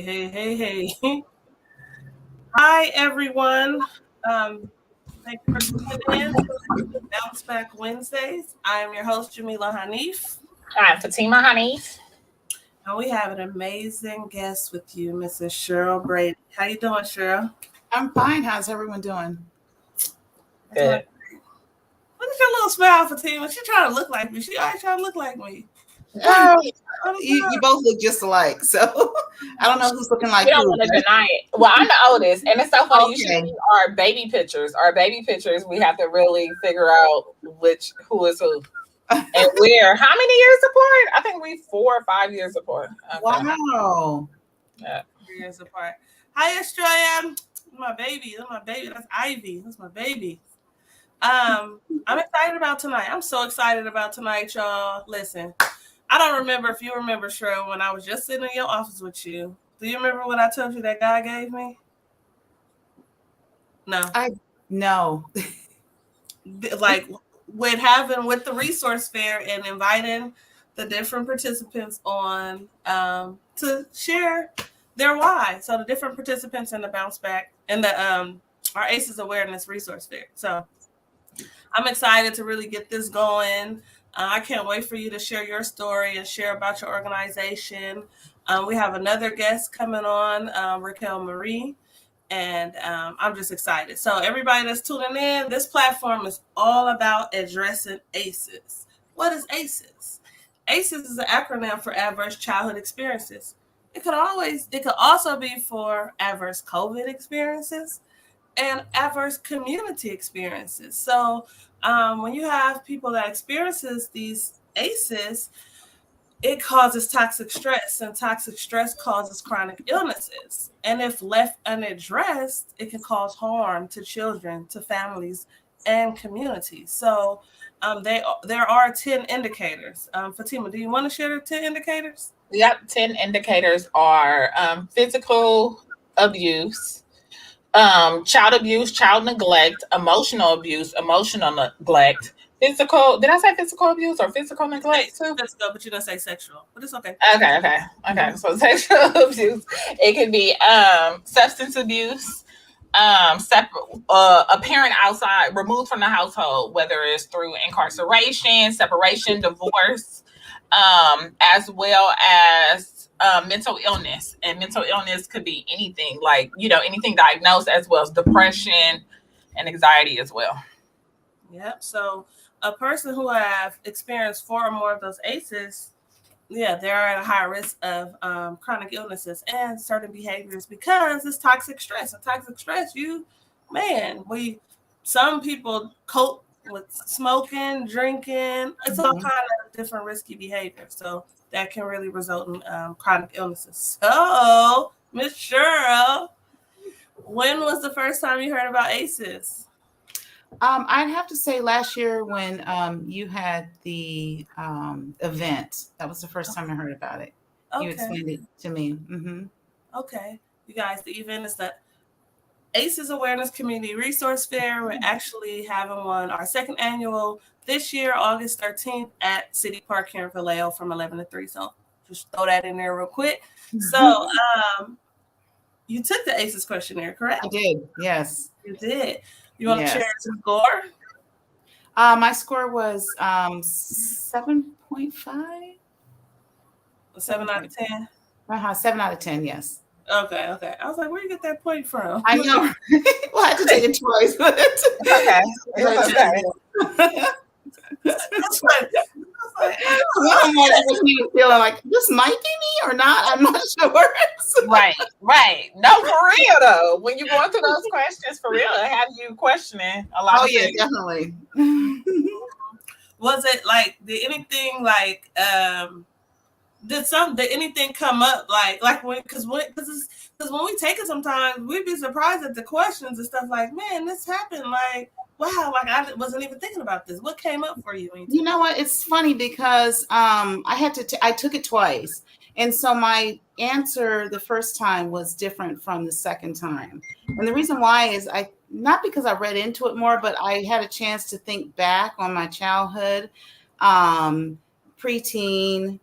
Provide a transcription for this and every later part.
Hey. Hi, everyone. Thank you for tuning in to Bounceback Wednesdays. I am your host, Jamila Hanif. Hi, Fatima Hanif. And we have an amazing guest with you, Mrs. Cheryl Brady. How you doing, Cheryl? I'm fine. How's everyone doing? Good. What is your little smile, Fatima? She trying to look like me. She always trying to look like me. You both look just alike, so I don't know who's looking like You don't who. want to deny it. Well, I'm the oldest, and it's so funny. You should Okay. see our baby pictures. Our baby pictures, we have to really figure out who is who and where. How many years apart? I think we 4 or 5 years apart. Okay. Wow. Yeah. 3 years apart. Hi, Australia. My baby. That's my baby. That's Ivy. That's my baby. I'm excited about tonight. I'm so excited about tonight, y'all. Listen, I don't remember if you remember, Cheryl, when I was just sitting in your office with you. Do you remember what I told you that God gave me? No. No. Like with the resource fair and inviting the different participants on to share their why. So the different participants in the bounce back and the our ACEs awareness resource fair. So I'm excited to really get this going. I can't wait for you to share your story and share about your organization. We have another guest coming on, Raquelmarie, and I'm just excited. So everybody that's tuning in, this platform is all about addressing ACEs. What is ACEs? ACEs is an acronym for Adverse Childhood Experiences. It could also be for adverse COVID experiences and adverse community experiences. So when you have people that experiences these ACEs, it causes toxic stress, and toxic stress causes chronic illnesses. And if left unaddressed, it can cause harm to children, to families, and communities. So there are 10 indicators. Fatima, do you want to share the 10 indicators? Yep. 10 indicators are physical abuse, child abuse, child neglect, emotional abuse, emotional neglect, physical. Did I say physical abuse or physical neglect too? Physical, but you didn't say sexual. But it's okay. Okay. So sexual abuse. It could be substance abuse, a parent outside, removed from the household, whether it's through incarceration, separation, divorce, as well as mental illness. And mental illness could be anything, like, anything diagnosed, as well as depression and anxiety as well. Yep. So a person who have experienced 4 or more of those ACEs, they're at a higher risk of chronic illnesses and certain behaviors because it's toxic stress. And toxic stress, some people cope with smoking, drinking. It's all kind of different risky behaviors. So that can really result in chronic illnesses. So, Miss Cheryl, when was the first time you heard about ACEs? I'd have to say last year when you had the event. That was the first time I heard about it. Okay. You explained it to me. Mm-hmm. Okay. You guys, the event is the ACEs Awareness Community Resource Fair. We're actually having our second annual this year, August 13th at City Park here in Vallejo from 11 to 3. So just throw that in there real quick. So you took the ACEs questionnaire, correct? I did, yes. You did. You want to share your score? My score was 7.5. 7 out of 10? 7 out of 10, yes. Okay. I was like, where you get that point from? I know. Well, I had to take it twice. Okay. That's funny. I'm feeling like this might be me or not. I'm not sure. Right. No, for real though. When you're going through those questions, for real, it have you questioning a lot. Oh yeah, definitely. Was it like? Did anything like? Did anything come up like when because when we take it sometimes we'd be surprised at the questions and stuff like, man, this happened, like, wow, like I wasn't even thinking about this. What came up for you? You know what? It's funny because I took it twice, and so my answer the first time was different from the second time, and the reason why is not because I read into it more, but I had a chance to think back on my childhood, preteen.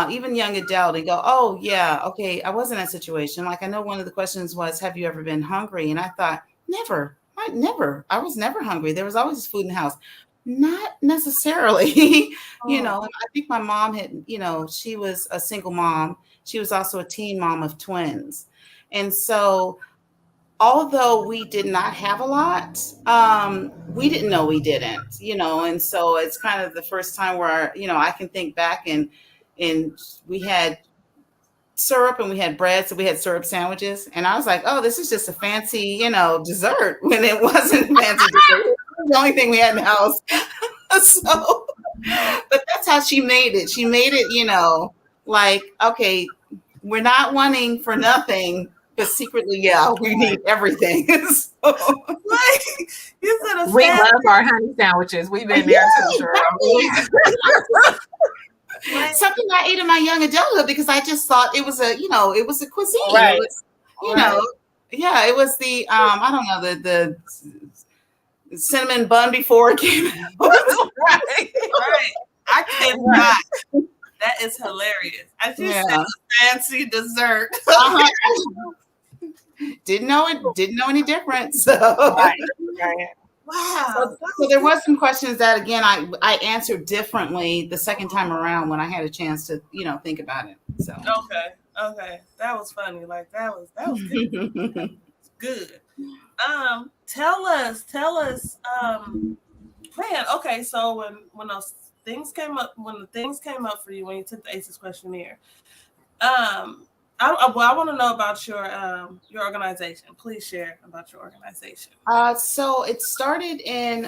even young adult, and go, oh yeah, okay, I was in that situation. Like I know one of the questions was, have you ever been hungry? And I thought, never. I was never hungry. There was always food in the house. Not necessarily, you know. And I think my mom had, you know, she was a single mom. She was also a teen mom of twins. And so although we did not have a lot, we didn't know we didn't, you know. And so it's kind of the first time where, you know, I can think back, and we had syrup and we had bread, so we had syrup sandwiches. And I was like, oh, this is just a fancy, you know, dessert, when it wasn't fancy dessert. It was the only thing we had in the house. So, but that's how she made it. She made it, you know, like, okay, we're not wanting for nothing, but secretly, yeah, we need everything. So, Like, you said We love our honey sandwiches. We've been there too, Cheryl. something I ate in my young adulthood because I just thought it was a, you know, it was a cuisine. Right. It was, you know, yeah, it was the I don't know, the cinnamon bun before it came out. right. I cannot. That is hilarious. I just said a fancy dessert. Didn't know any difference. So. Wow. So there was some questions that, again, I answered differently the second time around when I had a chance to, you know, think about it. So Okay, that was funny. Like that was good. Good. Tell us. Man, okay. So when those things came up, when the things came up for you when you took the ACEs questionnaire, I want to know about your organization. Please share about your organization. So it started in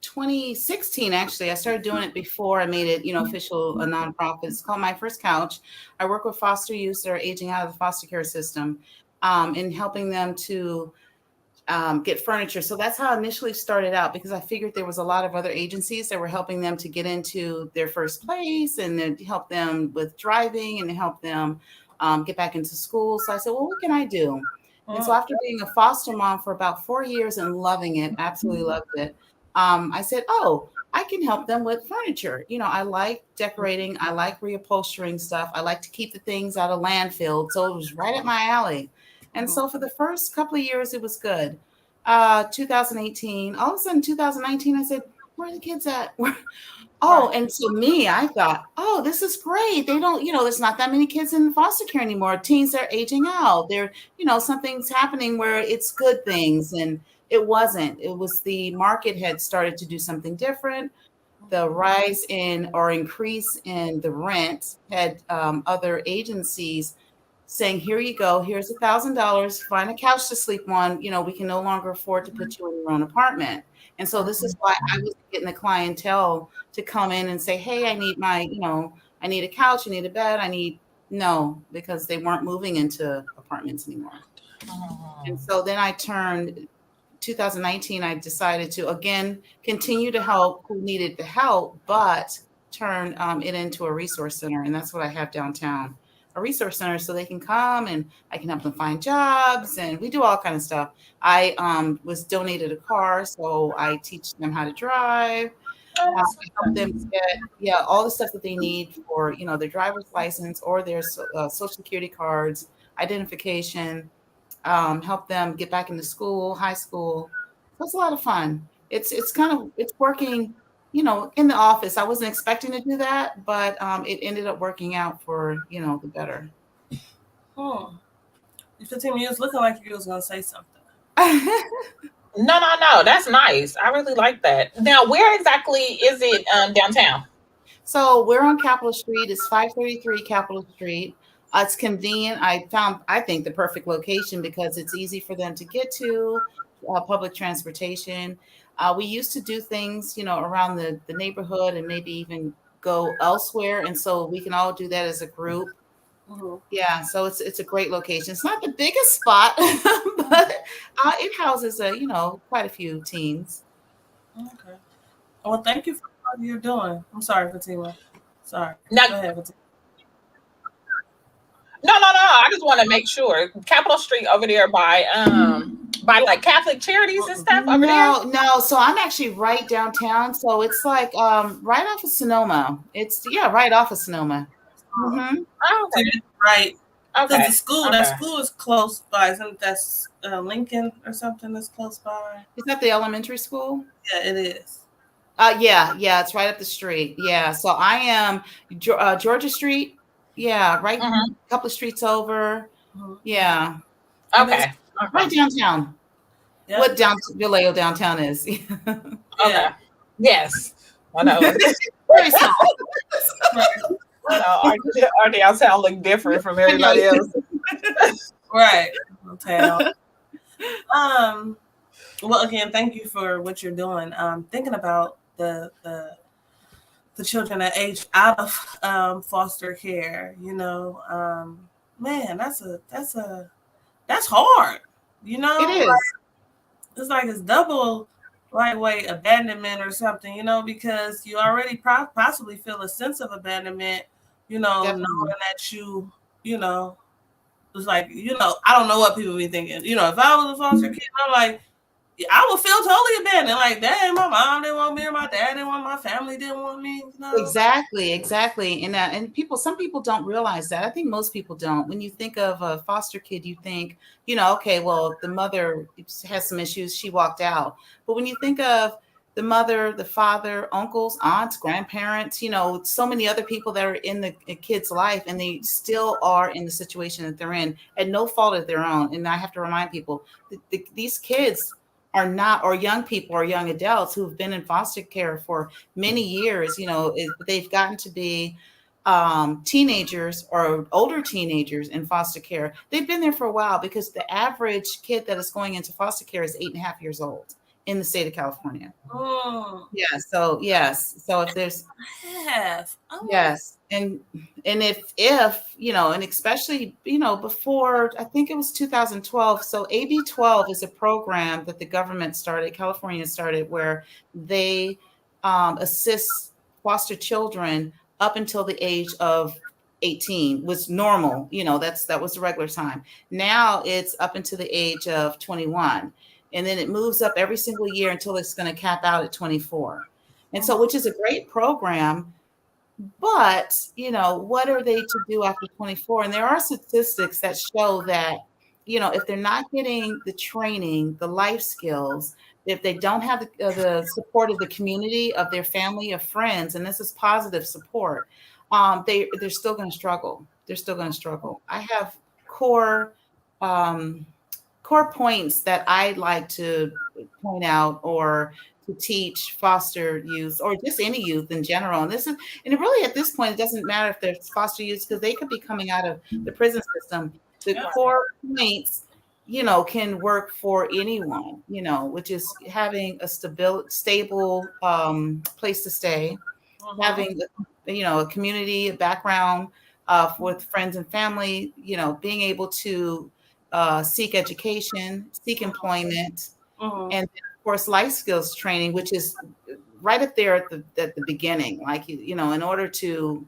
2016. Actually, I started doing it before I made it, you know, official, a nonprofit. It's called My First Couch. I work with foster youth that are aging out of the foster care system, and helping them to get furniture. So that's how I initially started out, because I figured there was a lot of other agencies that were helping them to get into their first place, and then help them with driving, and to help them get back into school. So I said, well, what can I do? And so after being a foster mom for about 4 years and loving it, absolutely loved it, I said, oh, I can help them with furniture. You know, I like decorating. I like reupholstering stuff. I like to keep the things out of landfill. So it was right at my alley. And so for the first couple of years, it was good. 2018, all of a sudden, 2019, I said, where are the kids at? Oh, and so I thought, oh, this is great. They don't, you know, there's not that many kids in foster care anymore. Teens are aging out. They're, you know, something's happening where it's good things. And it wasn't. It was the market had started to do something different. The rise in or increase in the rent had other agencies saying, here you go, here's $1,000, find a couch to sleep on. You know, we can no longer afford to put you in your own apartment. And so this is why I was getting the clientele to come in and say, hey, I need I need a couch, I need a bed, because they weren't moving into apartments anymore. And so then 2019, I decided to, again, continue to help who needed the help, but turn it into a resource center. And that's what I have downtown, a resource center, so they can come and I can help them find jobs, and we do all kind of stuff. I was donated a car, so I teach them how to drive. I help them get all the stuff that they need for, you know, their driver's license or their social security cards, identification. Help them get back into school, high school. So it's a lot of fun. It's working, you know, in the office. I wasn't expecting to do that, but it ended up working out for, you know, the better. You 15 minutes looking like you was going to say something. No. That's nice. I really like that. Now, where exactly is it downtown? So we're on Capitol Street. It's 533 Capitol Street. It's convenient. I think, the perfect location because it's easy for them to get to, public transportation. We used to do things, you know, around the neighborhood and maybe even go elsewhere. And so we can all do that as a group. Mm-hmm. Yeah, so it's a great location. It's not the biggest spot, but it houses quite a few teens. Okay. Well, thank you for what you're doing. I'm sorry, Fatima. Sorry. Now, go ahead, Fatima. No. I just want to make sure. Capitol Street over there by like Catholic Charities and stuff over there? No. So I'm actually right downtown. So it's like right off of Sonoma. It's right off of Sonoma. Mm-hmm. Oh, okay. Right. Because Okay. the school, that school is close by. Isn't that's Lincoln or something that's close by? Is that the elementary school? Yeah, it is. Yeah, it's right up the street. Yeah, so I am Georgia Street. Yeah, right, Mm-hmm. a couple of streets over. Mhm. Yeah, Okay. right downtown. Yep. What Vallejo downtown is? Okay. Yes. I know. Very small. I know. Our downtown look different from everybody else. Right. Town. Well, again, thank you for what you're doing. Thinking about the children that age out of foster care, man, that's hard. It is. It's like it's double lightweight abandonment or something, because you already possibly feel a sense of abandonment, Definitely. knowing that you know, it's like, I don't know what people be thinking. If I was a foster kid, I'm like, I would feel totally abandoned. Like, dang, my mom didn't want me, or my dad didn't want me, my family didn't want me. Exactly. And some people don't realize that. I think most people don't. When you think of a foster kid, you think, okay, well, the mother has some issues. She walked out. But when you think of the mother, the father, uncles, aunts, grandparents, so many other people that are in the kid's life, and they still are in the situation that they're in at no fault of their own. And I have to remind people, these kids are not, or young people or young adults who've been in foster care for many years, they've gotten to be teenagers or older teenagers in foster care. They've been there for a while, because the average kid that is going into foster care is 8.5 years old in the state of California. Oh. Yeah. So yes. So if there's yes, and if and especially before, I think it was 2012. So AB 12 is a program that the government started, California started, where they assist foster children up until the age of 18 was normal. That was the regular time. Now it's up until the age of 21. And then it moves up every single year until it's going to cap out at 24. And so, which is a great program. But, what are they to do after 24? And there are statistics that show that, if they're not getting the training, the life skills, if they don't have the support of the community, of their family, of friends, and this is positive support, they're still going to struggle. They're still going to struggle. I have core points that I'd like to point out, or to teach foster youth, or just any youth in general. And really at this point, it doesn't matter if they're foster youth, because they could be coming out of the prison system. The core points, can work for anyone, which is having a stable place to stay, having, a community, a background with friends and family, being able to seek education, seek employment, and of course, life skills training, which is right up there at the beginning. Like, in order to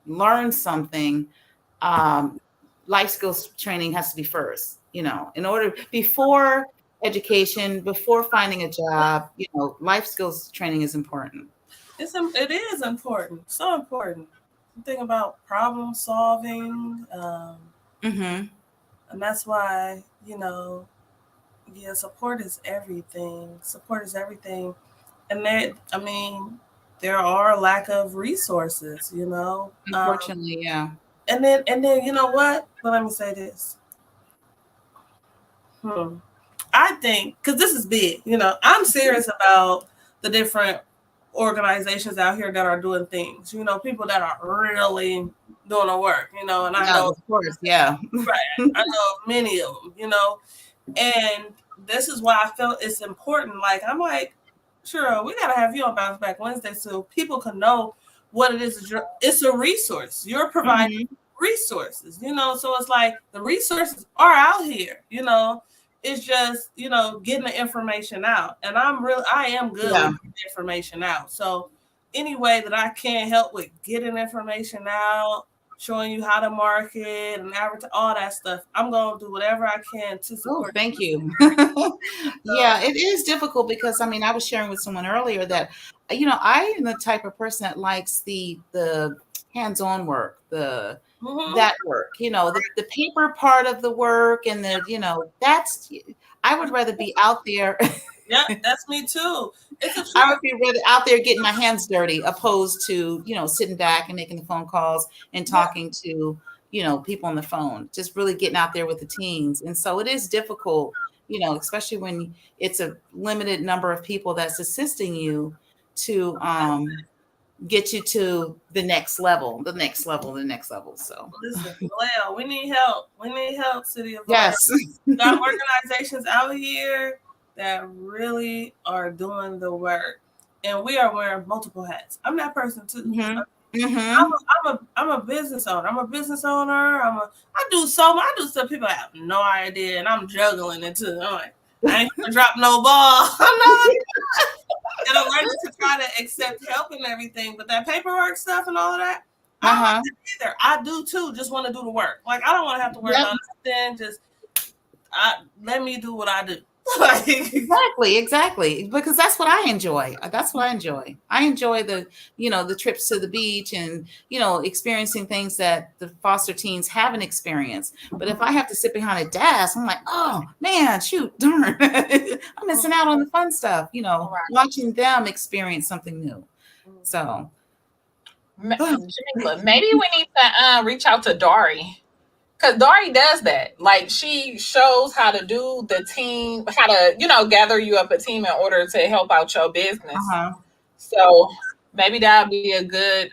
learn something, life skills training has to be first, before education, before finding a job, life skills training is important. It is important. So important. Think about problem solving. And that's why, support is everything. Support is everything. And there are a lack of resources, Unfortunately, yeah. And then you know what? But let me say this. I think, because this is big, I'm serious about the different organizations out here that are doing things, people that are really doing the work, and I know, of course, yeah. Right. I know many of them, and this is why I felt it's important. Like, I'm like, Cheryl, we got to have you on Bounceback Wednesday so people can know what it is. It's a resource. You're providing resources, so it's like the resources are out here, it's just, getting the information out. And I am good with getting information out. So any way that I can help with getting information out, showing you how to market and advertise, all that stuff, I'm going to do whatever I can to support. Oh, thank you. Yeah, it is difficult because, I was sharing with someone earlier that, I am the type of person that likes the hands-on work, Mhm. that work, the paper part of the work and that's, I would rather be out there. Yeah, that's me too. It's a I truth. would be rather out there getting my hands dirty opposed to, sitting back and making the phone calls and talking to, people on the phone, just really getting out there with the teens. And so it is difficult, especially when it's a limited number of people that's assisting you to get you to the next level, the next level, the next level. So Listen, Vallejo, we need help. We need help, City of Vallejo. yes. We got organizations out here that really are doing the work, and we are wearing multiple hats. I'm that person too. Mm-hmm. Mm-hmm. I'm a business owner. I'm a business owner. I do stuff people have no idea, and I'm juggling it too. I'm like, I ain't gonna drop no ball. I'm not. And I'm learning to try to accept help and everything, but that paperwork stuff and all of that, I don't like that either. I do too. Just want to do the work. Like I don't want to have to worry about nothing. Just let me do what I do. Exactly. Because that's what I enjoy. I enjoy the trips to the beach and, experiencing things that the foster teens haven't experienced. But if I have to sit behind a desk, I'm like, oh man, shoot, darn. I'm missing out on the fun stuff, watching them experience something new. So maybe we need to reach out to Dari. Because Dari does that. Like, she shows how to do the team, how to, gather you up a team in order to help out your business. So maybe that'd be a good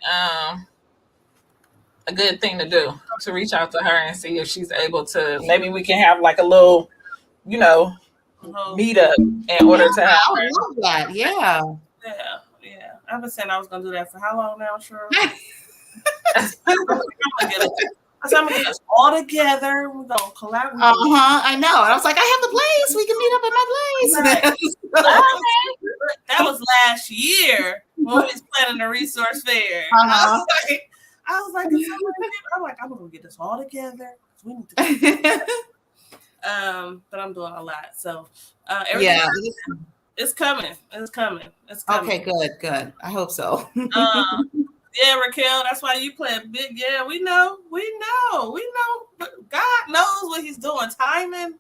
thing to do, to reach out to her and see if she's able to. Maybe we can have like a little, meetup in order to have I love that. Yeah. I've been saying I was gonna do that for how long now, Cheryl? I'm gonna get us all together. We're gonna collaborate. I know. I was like, I have the place. We can meet up at my place. That was last year when we was planning the resource fair. I was like, I'm gonna get us all together. We need to. But I'm doing a lot, so it's coming. It's coming. Okay, good. I hope so. Yeah, Raquel, that's why you play big. Yeah, we know. God knows what he's doing. Timing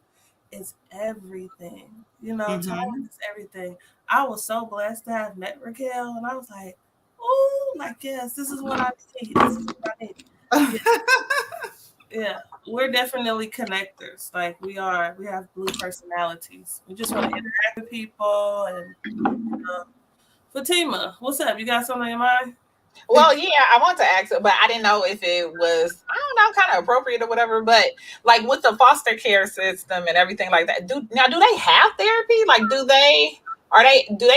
is everything. Timing is everything. I was so blessed to have met Raquel, and I was like, oh, yes, this is what I need. Yeah, we're definitely connectors. Like we have blue personalities. We just want to interact with people. And Fatima, what's up? You got something in mind? Well, yeah, I want to ask, but I didn't know if it was, I don't know, kind of appropriate or whatever. But like with the foster care system and everything like that, do they have therapy? Like, do they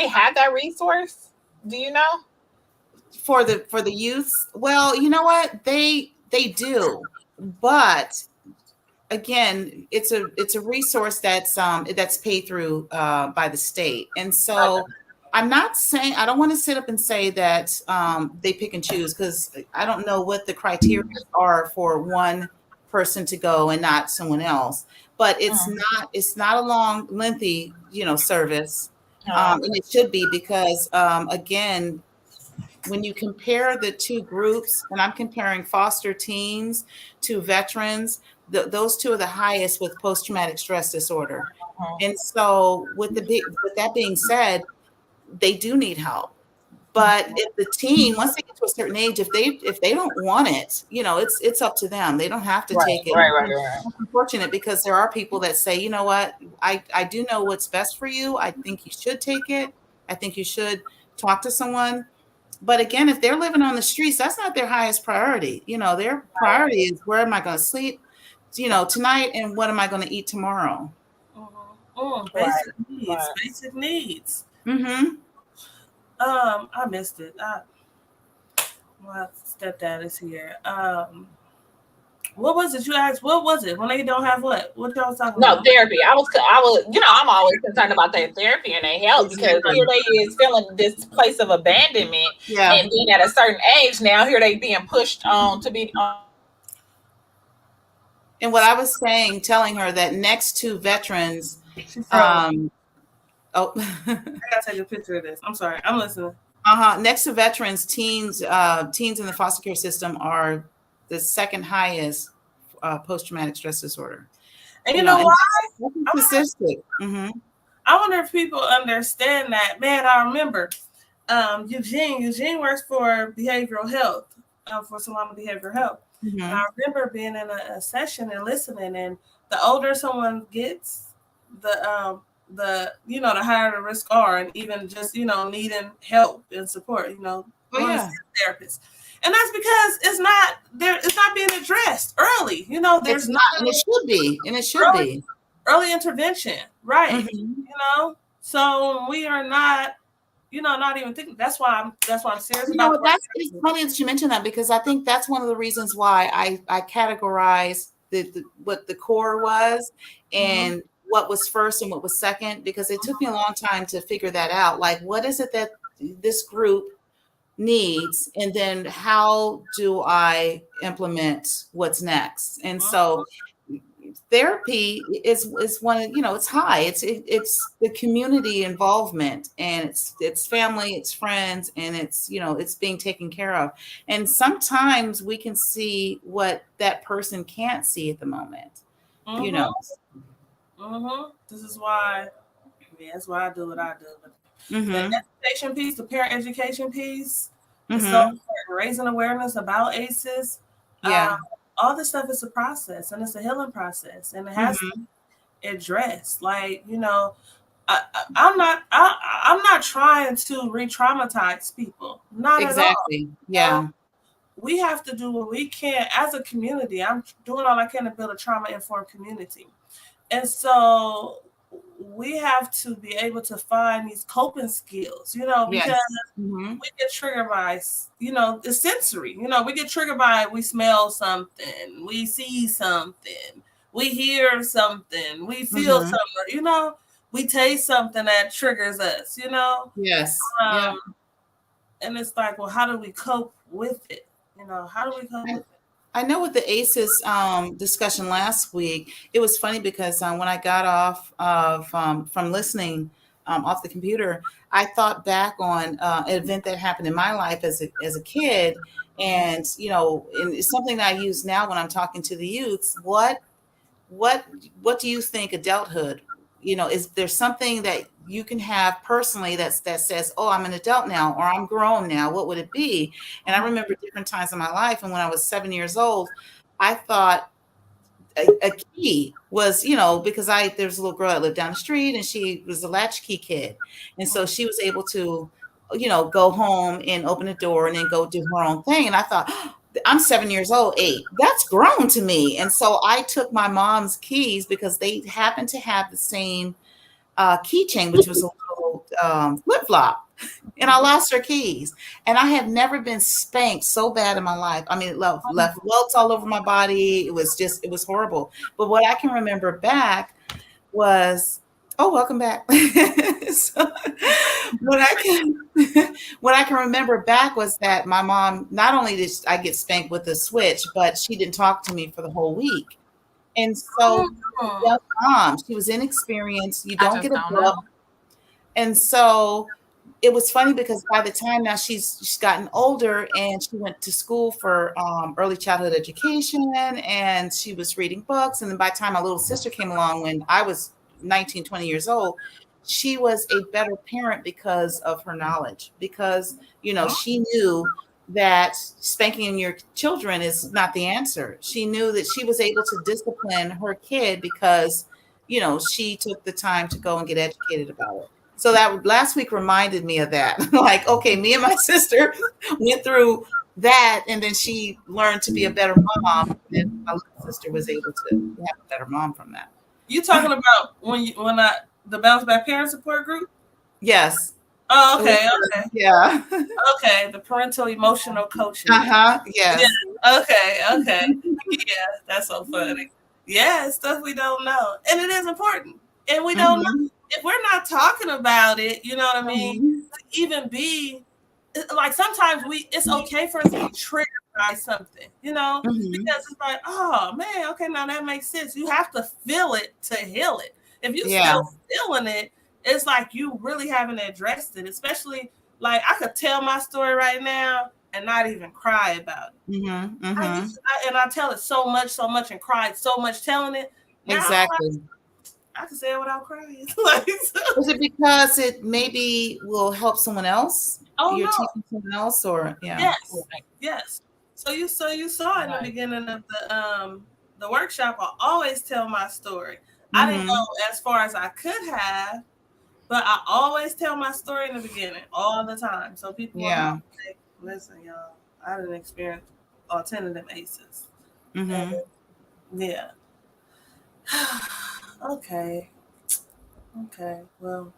have that resource? Do you know? For the youth? Well, you know what? They do, but again, it's a resource that's paid through by the state, and so. I'm not saying, I don't want to sit up and say that they pick and choose, because I don't know what the criteria are for one person to go and not someone else. But it's not a long, lengthy, service. And it should be, because again, when you compare the two groups, and I'm comparing foster teens to veterans, those two are the highest with post-traumatic stress disorder. And so with that being said, they do need help. But if the teen, once they get to a certain age, if they don't want it, it's up to them. They don't have to take it. Right. It's unfortunate, because there are people that say, you know what, I do know what's best for you. I think you should take it. I think you should talk to someone. But again, if they're living on the streets, that's not their highest priority. Their priority is, where am I going to sleep, tonight, and what am I going to eat tomorrow? Basic needs. I missed it. My stepdad is here. What was it you asked? What was it when they don't have what? What y'all was talking about? No, therapy. I was, I'm always concerned about their therapy and their health, because here they is feeling this place of abandonment, and then at a certain age now, here they being pushed on to be on. And what I was telling her that next to veterans, I gotta take a picture of this. I'm sorry, I'm listening. Next to veterans, teens in the foster care system are the second highest post-traumatic stress disorder. And you know why? That's statistic. I wonder if people understand that. Man, I remember Eugene works for behavioral health, for Solana Behavioral Health. And I remember being in a session and listening, and the older someone gets, the the higher the risk are, and even just needing help and support, therapist. And that's because it's not being addressed early. There's not, and it should be early intervention, right? So we are not not even thinking. That's why I'm serious about it's funny that you mentioned that, because I think that's one of the reasons why I categorize what the core was and what was first and what was second, because it took me a long time to figure that out. Like, what is it that this group needs, and then how do I implement what's next? And so therapy is one, it's high. It's the community involvement, and it's family, it's friends, and it's being taken care of. And sometimes we can see what that person can't see at the moment. This is why, that's why I do what I do. The education piece, the parent education piece, is so important. Raising awareness about ACEs. All this stuff is a process, and it's a healing process, and it has to be addressed. Like, I'm not trying to re-traumatize people. Not exactly. At all. We have to do what we can as a community. I'm doing all I can to build a trauma-informed community. And so we have to be able to find these coping skills, because we get triggered by, the sensory, we get triggered by, we smell something, we see something, we hear something, we feel something, we taste something that triggers us, Yes. And it's like, well, how do we cope with it? How do we cope with it? I know with the ACEs discussion last week, it was funny because when I got off of from listening off the computer, I thought back on an event that happened in my life as a kid, and and it's something that I use now when I'm talking to the youths. What do you think adulthood? Is there something that you can have personally that says, oh, I'm an adult now, or I'm grown now? What would it be? And I remember different times in my life. And when I was 7 years old, I thought a key was, because there's a little girl that lived down the street, and she was a latchkey kid. And so she was able to, go home and open a door and then go do her own thing. And I thought, I'm 7 years old, 8. That's grown to me. And so I took my mom's keys, because they happened to have the same keychain, which was a little flip-flop. And I lost her keys. And I have never been spanked so bad in my life. I mean, it left welts all over my body. It was horrible. But what I can remember back was, oh, welcome back. So what I can remember back was that my mom, not only did I get spanked with a switch, but she didn't talk to me for the whole week. And so young mom, she was inexperienced. You don't get a book. And so it was funny, because by the time now she's gotten older, and she went to school for early childhood education, and she was reading books. And then by the time my little sister came along, when I was 19, 20 years old, she was a better parent because of her knowledge, because, she knew that spanking your children is not the answer. She knew that she was able to discipline her kid because, she took the time to go and get educated about it. So that last week reminded me of that. Like, okay, me and my sister went through that, and then she learned to be a better mom, and my little sister was able to have a better mom from that. You talking about the Bounceback Parent Support Group? Yes. Oh, okay. Yeah. Okay, the parental emotional coaching. Yes. Yeah. Okay. Yeah, that's so funny. Yeah, it's stuff we don't know, and it is important, and we don't know. If we're not talking about it, you know what I mean? To even be like, sometimes it's okay for us to be triggered by something, because it's like, oh man, okay, now that makes sense. You have to feel it to heal it. If you still feeling it, it's like you really haven't addressed it, especially Like I could tell my story right now and not even cry about it. Mm-hmm. I tell it so much, and cried so much telling it. Now Exactly. I can say it without crying. Like, Is it because it maybe will help someone else? oh You're no. teaching someone else, or Yes. So you saw in the beginning of the workshop, I always tell my story. I didn't go as far as I could have, but I always tell my story in the beginning all the time. So people will say, listen, y'all, I didn't experience alternative ACEs. And, yeah. Okay. Well,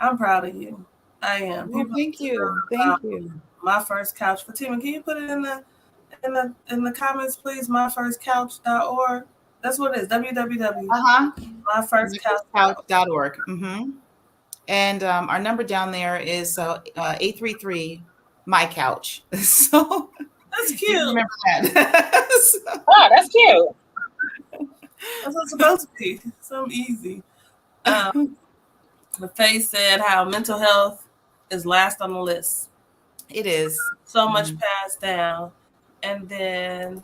I'm proud of you. I am. Well, thank you. Thank you. My first couch. Fatima, can you put it in the comments, please? myfirstcouch.org. That's what it is. myfirstcouch.org. And our number down there is 833 my couch. So that's cute. Remember that. Oh, that's cute. That's what it's supposed to be. Something easy. The face said how mental health is last on the list. It is. So much passed down. And then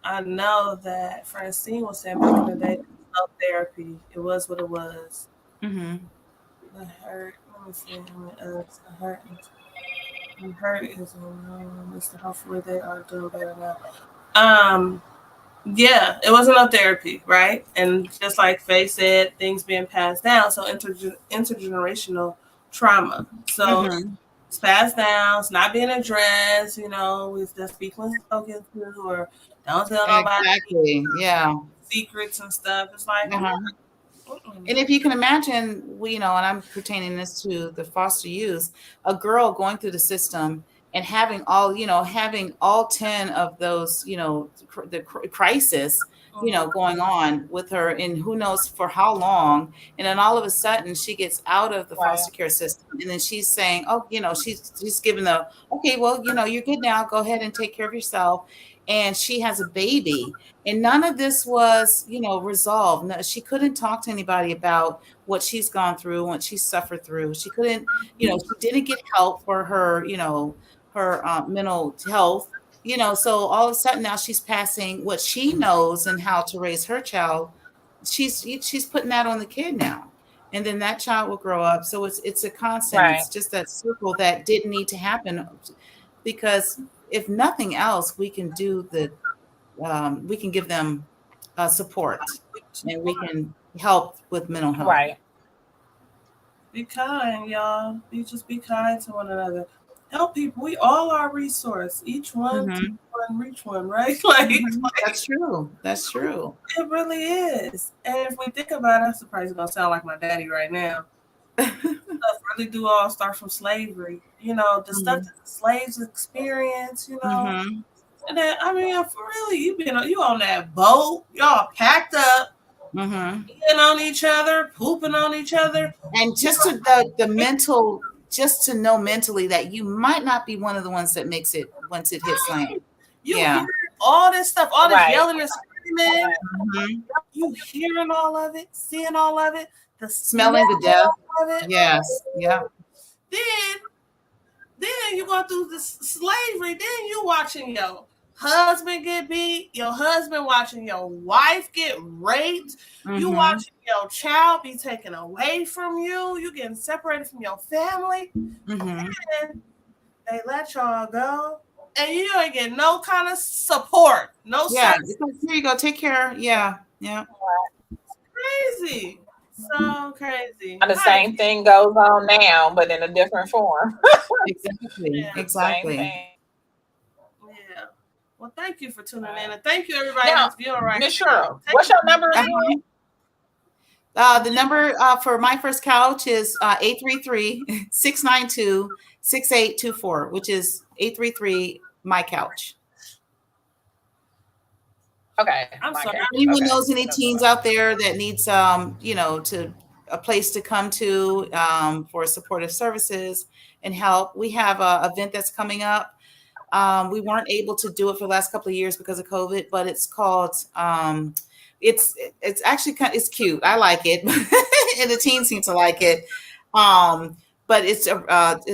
I know that Francine was saying back in the day, no therapy. It was what it was. The hurt. Let me see. The hurt is hopefully they are doing better now. Yeah, it wasn't no therapy, right? And just like Faye said, things being passed down. So intergenerational trauma. So it's passed down. It's not being addressed. You know, with the speak when spoken to, or don't tell nobody. Exactly. Yeah. Secrets and stuff. It's like. And if you can imagine, and I'm pertaining this to the foster youth, a girl going through the system and having all 10 of those, the crisis, going on with her, and who knows for how long. And then all of a sudden she gets out of the foster care system, and then she's saying, oh, she's given okay, well, you're good now. Go ahead and take care of yourself. And she has a baby, and none of this was, resolved. No, she couldn't talk to anybody about what she's gone through, what she suffered through. She couldn't, she didn't get help for her, her mental health, so all of a sudden now she's passing what she knows and how to raise her child. She's putting that on the kid now. And then that child will grow up. So it's a constant, It's just that circle that didn't need to happen, because if nothing else, we can do we can give them support, and we can help with mental health. Right. Be kind, y'all. Just be kind to one another. Help people. We all are a resource. Each one, reach one, right? That's true. That's true. It really is. And if we think about it, I'm surprised it's gonna sound like my daddy right now. Stuff really do all start from slavery. The stuff that the slaves experience, And then, for really, you on that boat, y'all packed up, eating on each other, pooping on each other. And just to the mental, just to know mentally that you might not be one of the ones that makes it once it hits land. You hear all this stuff, all this yelling and screaming. You hearing all of it, seeing all of it, the smelling the death of it. Yes. Yeah. Then you go through this slavery. Then you watching your husband get beat. Your husband watching your wife get raped. You watching your child be taken away from you. You getting separated from your family. And they let y'all go, and you ain't get no kind of support. No. Yeah. Here you go. Take care. Yeah. Yeah. It's crazy. So crazy. And the same thing goes on now, but in a different form. Exactly. Yeah. Well, thank you for tuning in, and thank you everybody that's viewing right now. Miss Cheryl, what's your number again? The number for My First Couch is 833-692-6824, which is 833 My Couch. Okay. I'm sorry. Anyone knows any teens out there that needs, to a place to come to for supportive services and help? We have an event that's coming up. We weren't able to do it for the last couple of years because of COVID, but it's called. It's actually it's cute. I like it, and the teens seem to like it. but it's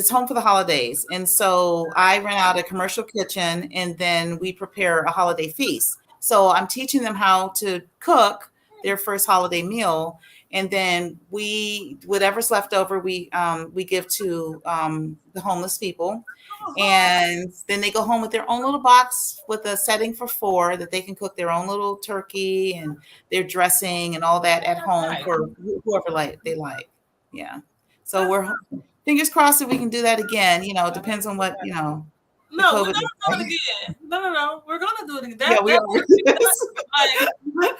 home for the holidays. And so I rent out a commercial kitchen, and then we prepare a holiday feast. So I'm teaching them how to cook their first holiday meal. And then whatever's left over, we give to the homeless people. And then they go home with their own little box with a setting for 4 that they can cook their own little turkey and their dressing and all that at home for whoever they like. Yeah. So we're fingers crossed that we can do that again. It depends on what, No, we're gonna do it again. No. We're gonna do it again.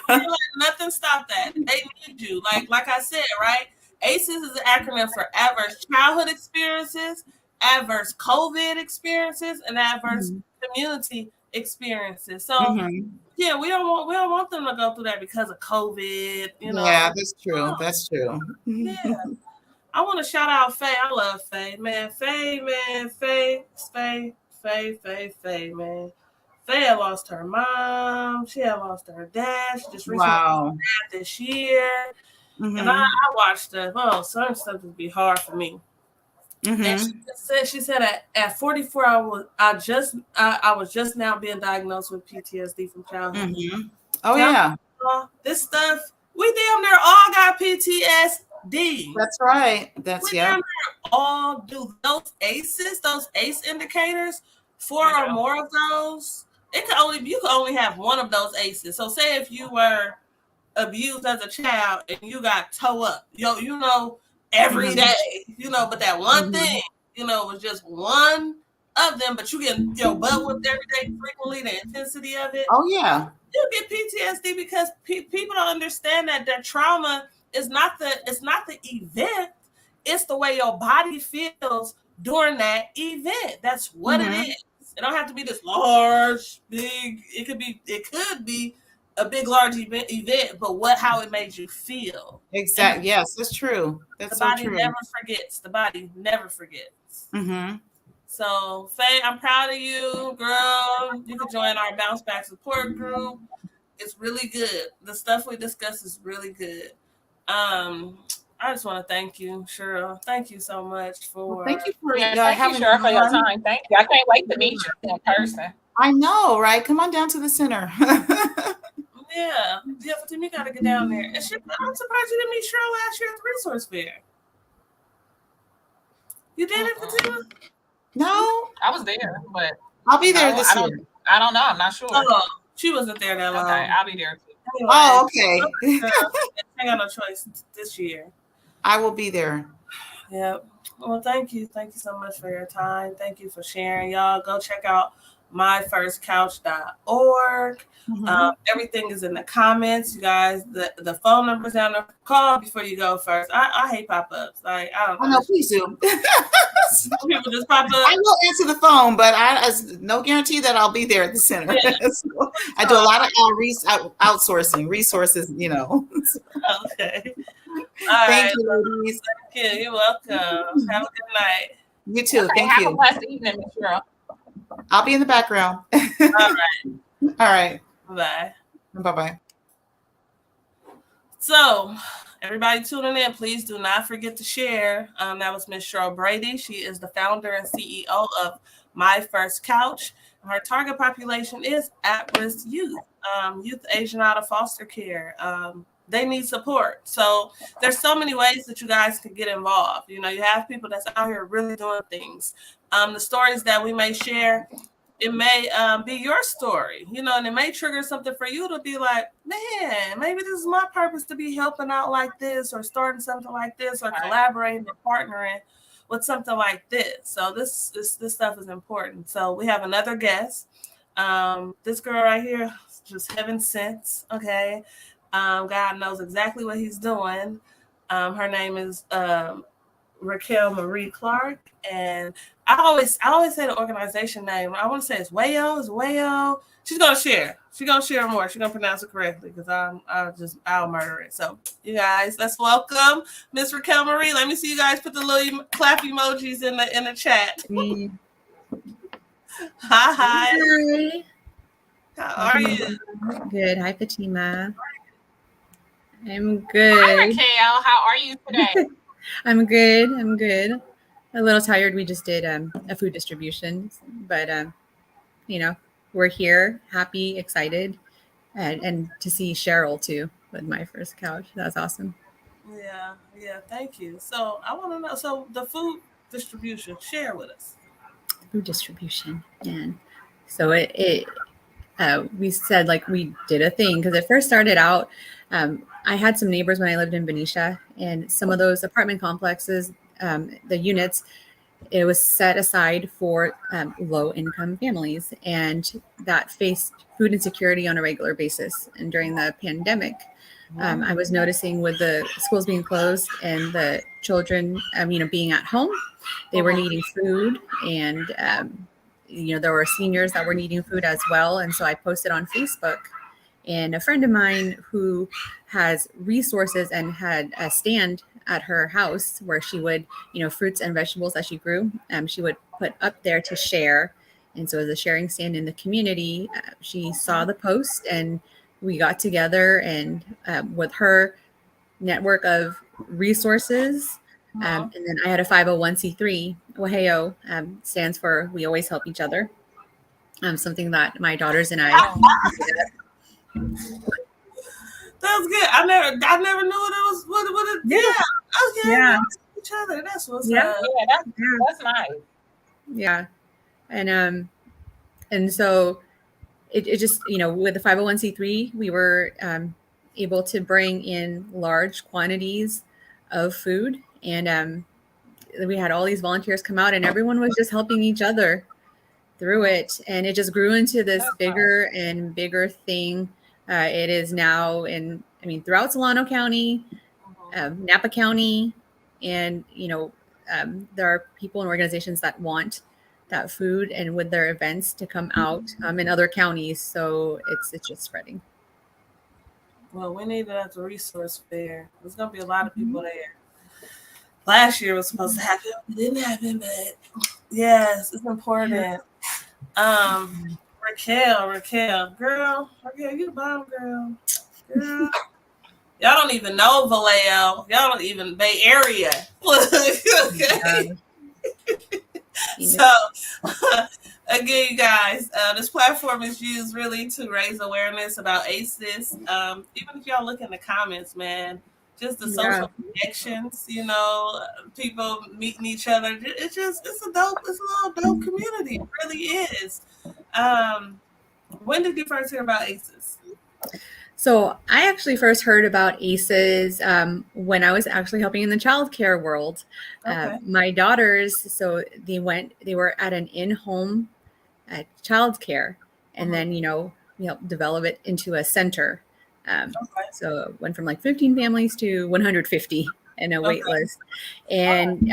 Like, nothing stopped that. They need you. Like I said, right? ACEs is an acronym for adverse childhood experiences, adverse COVID experiences, and adverse community experiences. So yeah, we don't want them to go through that because of COVID. Yeah, that's true. That's true. Yeah. I want to shout out Faye. I love Faye, man. Faye, man. Faye, man. Faye had lost her mom. She had lost her dad. She just recently lost her dad this year. And I watched stuff. Oh, certain stuff would be hard for me. And she said at 44, I was just now being diagnosed with PTSD from childhood. Oh yeah. This stuff, we damn near all got PTSD. That's right. We damn near all do. Those ACEs, those ACE indicators, 4 or more of those. You can only have one of those ACEs. So say if you were abused as a child and you got toe up, every day, but that one thing, was just one of them, but you get your butt whipped every day frequently, the intensity of it. Oh yeah. You get PTSD because people don't understand that their trauma is not the event, it's the way your body feels during that event. That's what it is. It don't have to be this large, big. It could be a big, large event, but how it made you feel. Exactly. Yes, that's true. That's the body so true. never forgets. The body never forgets. So, Faye, I'm proud of you, girl. You can join our Bounceback support group. It's really good. The stuff we discuss is really good. I just want to thank you, Cheryl. Thank you so much for. Thank you for having Cheryl for your time. Thank you. I can't wait to meet you in person. I know, right? Come on down to the center. Yeah, Fatima, you got to get down there. I'm surprised you didn't meet Cheryl last year at the resource fair. You did it, Fatima? No, I was there, but I'll be there this year. I don't know. I'm not sure. Oh, she wasn't there that long. Okay, I'll be there too. Anyway, okay. I got no choice this year. I will be there. Yep. Well, thank you. Thank you so much for your time. Thank you for sharing. Y'all go check out myfirstcouch.org. Everything is in the comments, you guys. The phone number's down there. Call before you go first. I hate pop-ups. I don't know. Oh, no, please do. People just pop up. I will answer the phone, but no guarantee that I'll be there at the center. Yeah. So I do a lot of outsourcing resources, Okay. Thank you, ladies. Thank you. You're welcome. Have a good night. You too. Okay, Thank have you. a blessed evening, Ms. Cheryl. I'll be in the background. All right. All right. Bye. Bye-bye. So, everybody tuning in, please do not forget to share. That was Ms. Cheryl Brady. She is the founder and CEO of My First Couch. Her target population is at-risk youth, youth aging out of foster care. They need support. So there's so many ways that you guys can get involved. You have people that's out here really doing things. The stories that we may share, it may be your story, and it may trigger something for you to be like, man, maybe this is my purpose to be helping out like this, or starting something like this, or collaborating or partnering with something like this. So this stuff is important. So we have another guest. This girl right here, just heaven sent. Okay. God knows exactly what he's doing. Her name is Raquelmarie Clark, and I always say the organization name. I want to say it's WAHEO. It's WAHEO. She's gonna share. She's gonna share more. She's gonna pronounce it correctly because I'll murder it. So you guys, let's welcome Miss Raquelmarie. Let me see you guys put the little clap emojis in the chat. Hi. How are you? Good. Hi, Fatima. I'm good. Hi, Raquel. How are you today? I'm good. a little tired. We just did a food distribution, but we're here, happy, excited, and to see Cheryl too with my first couch. That was awesome. Yeah, yeah. Thank you. So I want to know. So the food distribution, share with us. Food distribution, and so we said like we did a thing because it first started out. I had some neighbors when I lived in Benicia, and some of those apartment complexes, the units, it was set aside for low income families and that faced food insecurity on a regular basis. And during the pandemic, I was noticing with the schools being closed and the children, being at home, they were needing food, and there were seniors that were needing food as well. And so I posted on Facebook, and a friend of mine who has resources and had a stand at her house where she would, fruits and vegetables that she grew, she would put up there to share. And so as a sharing stand in the community, she saw the post, and we got together, and with her network of resources. And then I had a 501c3. WAHEO stands for We Always Help Each Other. Something that my daughters and I. That's good. I never knew what it was. What it? Yeah. Okay. Yeah. Each other. That's what's Yeah. up. Yeah, that's nice. Yeah. And so it just, with the 501c3, we were able to bring in large quantities of food, and we had all these volunteers come out, and everyone was just helping each other through it, and it just grew into this bigger and bigger thing. It is now throughout Solano County, Napa County, and there are people and organizations that want that food and with their events to come out in other counties. So it's just spreading. Well, we need it at the resource fair. There's gonna be a lot of people there. Last year was supposed to happen. It didn't happen, but yes, it's important. Raquel, you the bomb, girl. Y'all don't even know Vallejo. Y'all don't even Bay Area. Okay. So, again, you guys, this platform is used really to raise awareness about ACEs. Even if y'all look in the comments, man, just the social connections, people meeting each other. It's a little dope community. It really is. When did you first hear about ACEs? So I actually first heard about ACEs when I was actually helping in the childcare world. Okay. My daughters, so they were at an in-home childcare, and then develop it into a center. So it went from like 15 families to 150 and a wait list. And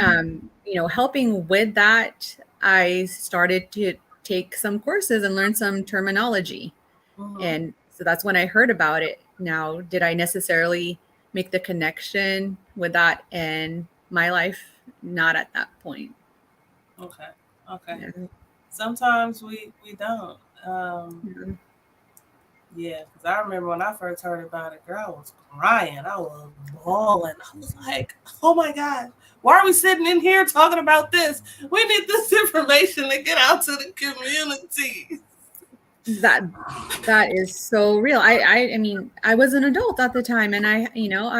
helping with that, I started to take some courses and learn some terminology. And so that's when I heard about it. Now, did I necessarily make the connection with that in my life? Not at that point. Okay. Yeah. Sometimes we don't. Yeah, because I remember when I first heard about it, girl, I was crying. I was bawling. I was like, oh my God, why are we sitting in here talking about this? We need this information to get out to the community. That is so real. I was an adult at the time, and I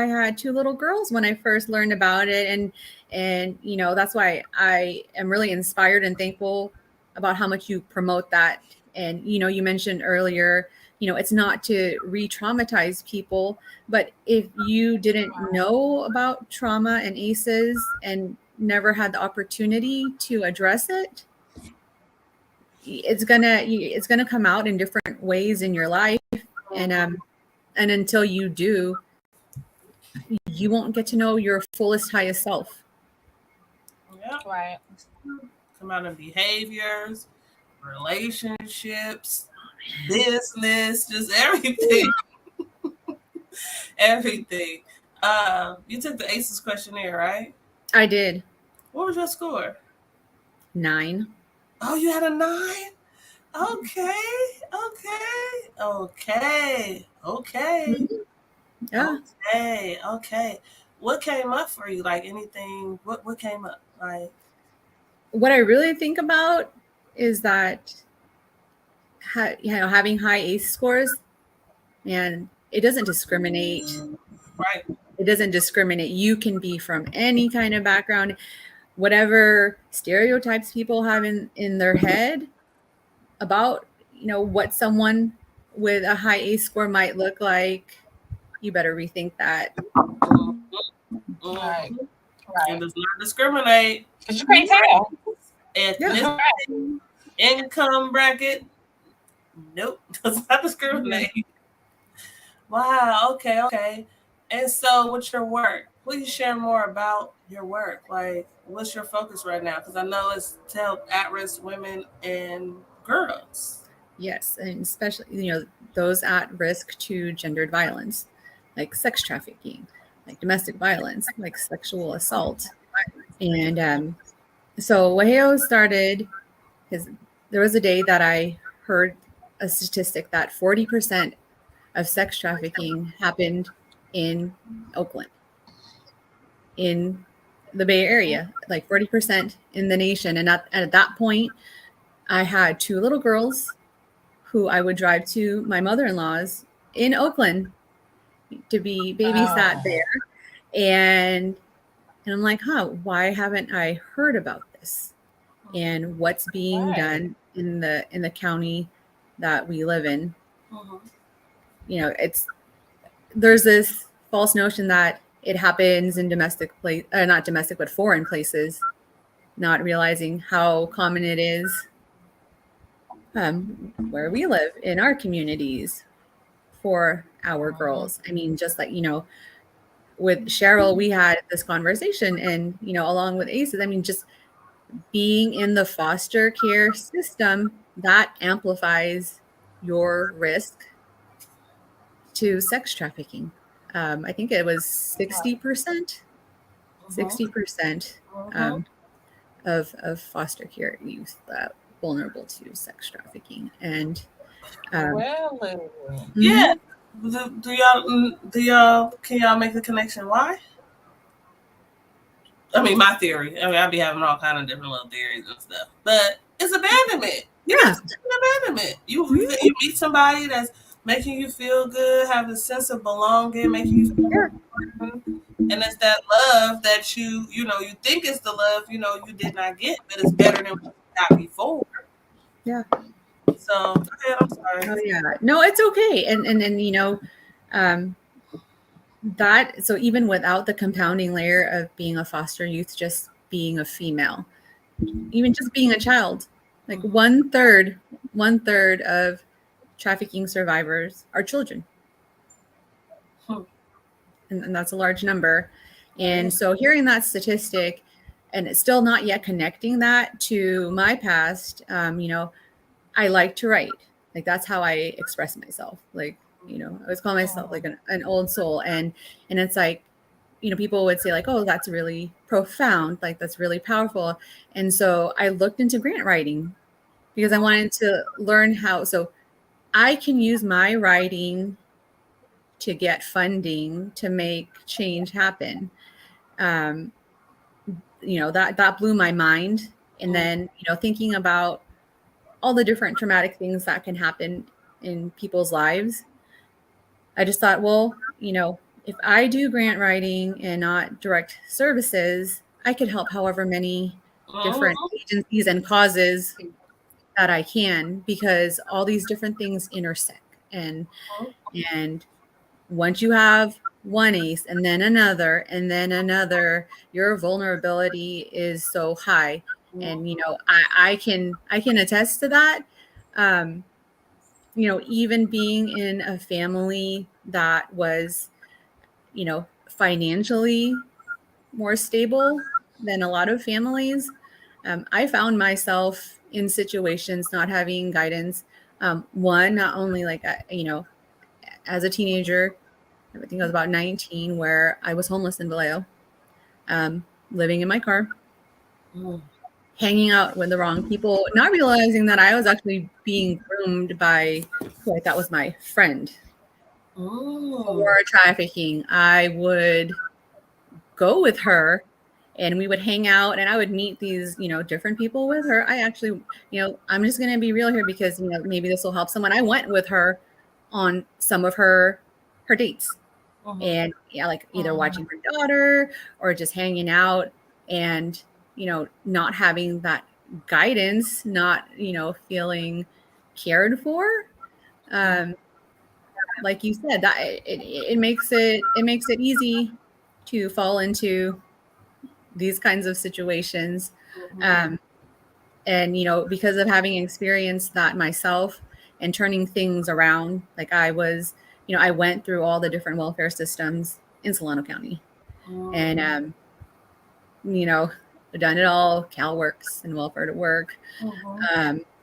had two little girls when I first learned about it, and that's why I am really inspired and thankful about how much you promote that. And you mentioned earlier, it's not to re-traumatize people, but if you didn't know about trauma and ACEs and never had the opportunity to address it, it's gonna come out in different ways in your life, and until you do, you won't get to know your fullest, highest self. Yeah, right. Come out in behaviors, relationships, business, just everything. Everything. You took the ACEs questionnaire, right? I did. What was your score? 9. Oh, you had a 9? Okay. Yeah. Okay. What came up for you? Like anything? What came up? Like what I really think about is that, having high ACE scores, and it doesn't discriminate. Right. It doesn't discriminate. You can be from any kind of background, whatever stereotypes people have in their head about, what someone with a high ACE score might look like. You better rethink that. Right. It does not discriminate. Because you can't tell. Ethnicity, income bracket, nope, does not discriminate. Wow. Okay. And so, with your work, please share more about your work. Like, what's your focus right now? Because I know it's to help at-risk women and girls. Yes, and especially, those at risk to gendered violence, like sex trafficking, like domestic violence, like sexual assault. And so WAHEO started because there was a day that I heard a statistic that 40% of sex trafficking happened in Oakland, in the Bay Area, like 40% in the nation. And at that point, I had 2 little girls who I would drive to my mother-in-law's in Oakland to be babysat there. And I'm like, why haven't I heard about this? And what's being done in the county that we live in? There's this false notion that it happens in not domestic, but foreign places, not realizing how common it is where we live in our communities for our girls. I mean, just like, with Cheryl, we had this conversation, and, along with ACEs, I mean, just being in the foster care system, that amplifies your risk to sex trafficking. I think it was 60%, 60% of foster care youth vulnerable to sex trafficking. And yeah, do y'all can y'all make the connection? Why? I mean, my theory. I mean, I'd be having all kind of different little theories and stuff, but it's abandonment. Yeah, it's abandonment. You meet somebody that's making you feel good, have a sense of belonging, making you feel important, and it's that love that you think it's the love you did not get, but it's better than what you got before. Yeah. So go ahead, I'm sorry. Oh yeah, no, it's okay. And that, so even without the compounding layer of being a foster youth, just being a female, even just being a child, like one third of trafficking survivors are children. And that's a large number. And so hearing that statistic, and it's still not yet connecting that to my past, I like to write. Like, that's how I express myself. Like, I always call myself like an old soul. And it's like, people would say like, oh, that's really profound. Like, that's really powerful. And so I looked into grant writing because I wanted to learn how. So I can use my writing to get funding to make change happen. That blew my mind. And then, thinking about all the different traumatic things that can happen in people's lives, I just thought, well, if I do grant writing and not direct services, I could help however many different agencies and causes that I can, because all these different things intersect. And once you have one ACE and then another, your vulnerability is so high. And, I can attest to that. Even being in a family that was, financially more stable than a lot of families, I found myself in situations not having guidance. Not only like, as a teenager, I think I was about 19, where I was homeless in Vallejo, living in my car, hanging out with the wrong people, not realizing that I was actually being groomed by who I thought was my friend. For trafficking, I would go with her and we would hang out, and I would meet these, different people with her. I actually, I'm just going to be real here because, maybe this will help someone. I went with her on some of her dates. And like either watching her daughter or just hanging out and, not having that guidance, not, feeling cared for. Like you said, that it makes it easy to fall into these kinds of situations. And, because of having experienced that myself and turning things around, like I went through all the different welfare systems in Solano County, and, done it all, CalWorks and Welfare to Work,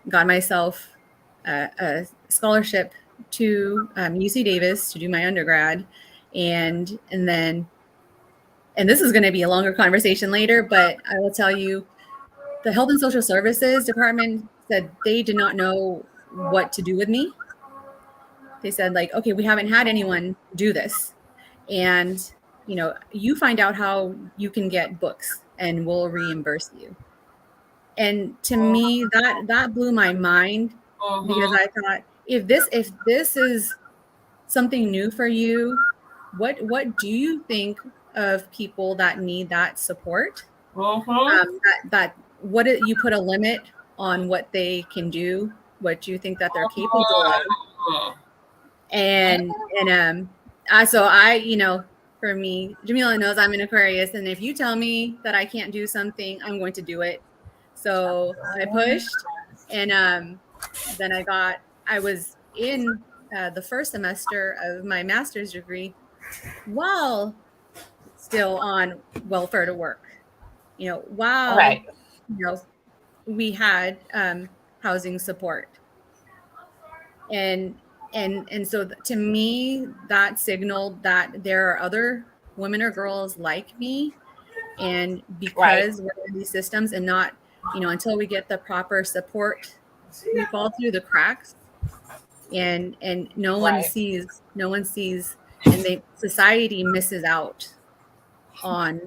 got myself a scholarship to UC Davis to do my undergrad. And this is going to be a longer conversation later, but I will tell you, the Health and Social Services Department said they did not know what to do with me. They said, like, okay, we haven't had anyone do this. And, you find out how you can get books and we'll reimburse you. And to me, that blew my mind, because I thought, if this is something new for you, what do you think of people that need that support? That you put a limit on what they can do, what you think that they're capable of. And for me, Jamila knows I'm an Aquarius, and if you tell me that I can't do something, I'm going to do it. So I pushed, and then I was in the first semester of my master's degree while still on Welfare to Work. While we had housing support, and so to me, that signaled that there are other women or girls like me, and because we're in these systems and not, until we get the proper support, we fall through the cracks, and no one sees, and society misses out on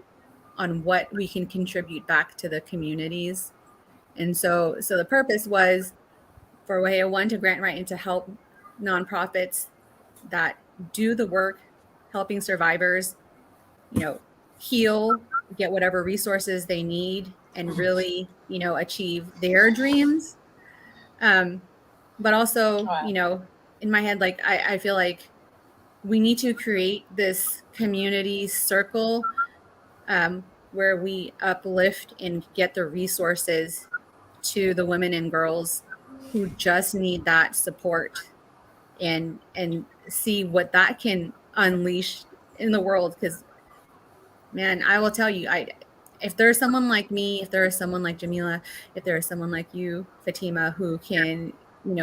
what we can contribute back to the communities. And so the purpose was for WAHEO, one, to grant right and to help nonprofits that do the work helping survivors, heal, get whatever resources they need, and really, achieve their dreams. But also, in my head, like I feel like we need to create this community circle where we uplift and get the resources to the women and girls who just need that support, and see what that can unleash in the world. Because, man, I will tell you, if there's someone like me, if there is someone like Jamila, if there is someone like you, Fatima, who can,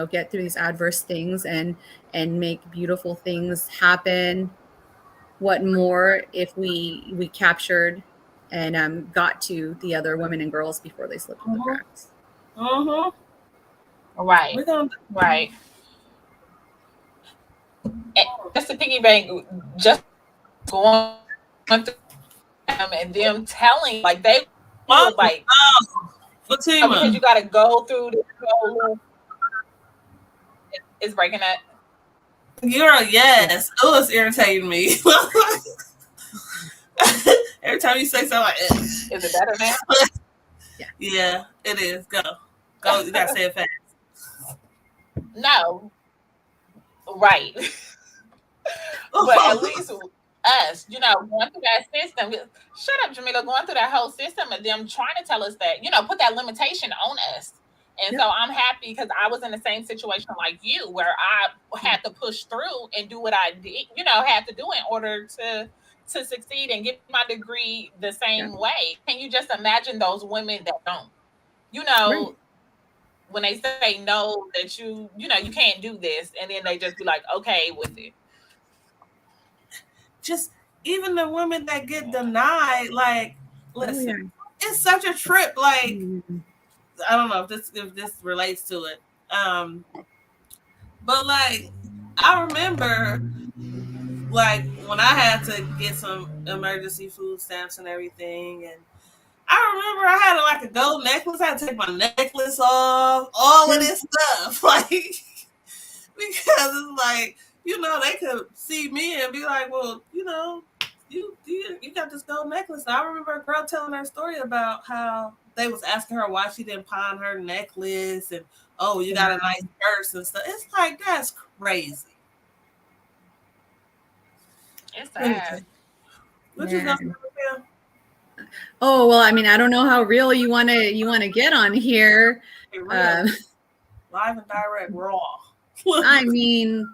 get through these adverse things and make beautiful things happen, what more if we captured and got to the other women and girls before they slipped through the cracks. Right. Just to piggyback, just going through them and them telling, like, they like, Fatima, because you got to go through this whole. It's breaking up. Yes. Oh, it's irritating me. Every time you say something like, is it better now? Yeah, it is. Go. You gotta say it fast. No. Right. But at least us, going through that system. Shut up, Jamila. Going through that whole system of them trying to tell us that, put that limitation on us. And so I'm happy because I was in the same situation like you, where I had to push through and do what I did, had to do in order to succeed and get my degree the same way. Can you just imagine those women that don't, when they say no, that you can't do this, and then they just be like, okay with it. Just even the women that get denied, like, listen, it's such a trip. Like, I don't know if this relates to it. But like, I remember, like, when I had to get some emergency food stamps and everything, and I remember I had like a gold necklace. I had to take my necklace off, all of this stuff. Like, because it's like, they could see me and be like, well, you got this gold necklace. And I remember a girl telling her story about how they was asking her why she didn't pawn her necklace and, oh, you got a nice purse and stuff. It's like, that's crazy. It's sad. What you got for Oh, well, I mean, I don't know how real you want to get on here. live and direct, raw. I mean,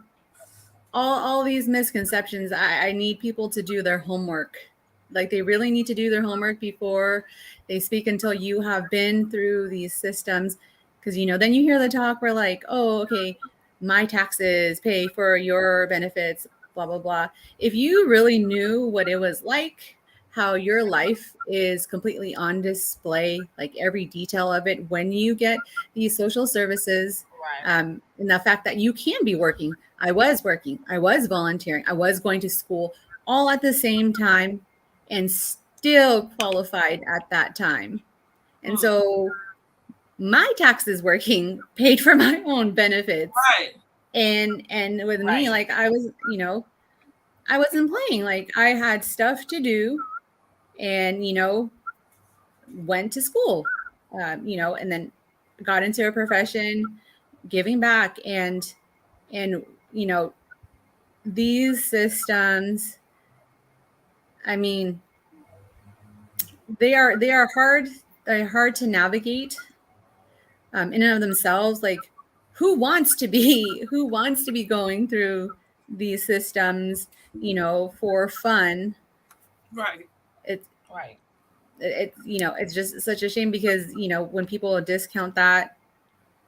all these misconceptions, I need people to do their homework. Like, they really need to do their homework before they speak until you have been through these systems. Because, then you hear the talk where like, oh, okay, my taxes pay for your benefits, blah, blah, blah. If you really knew what it was like, how your life is completely on display, like every detail of it, when you get these social services, and the fact that you can be working. I was working, I was volunteering, I was going to school all at the same time and still qualified at that time. And so my taxes working paid for my own benefits. Right. And with me, like I was, I wasn't playing. Like I had stuff to do and, went to school, and then got into a profession, giving back and these systems, I mean, they are hard. They're hard to navigate in and of themselves. Like who wants to be going through these systems, for fun? Right. It's it's just such a shame because, when people discount that,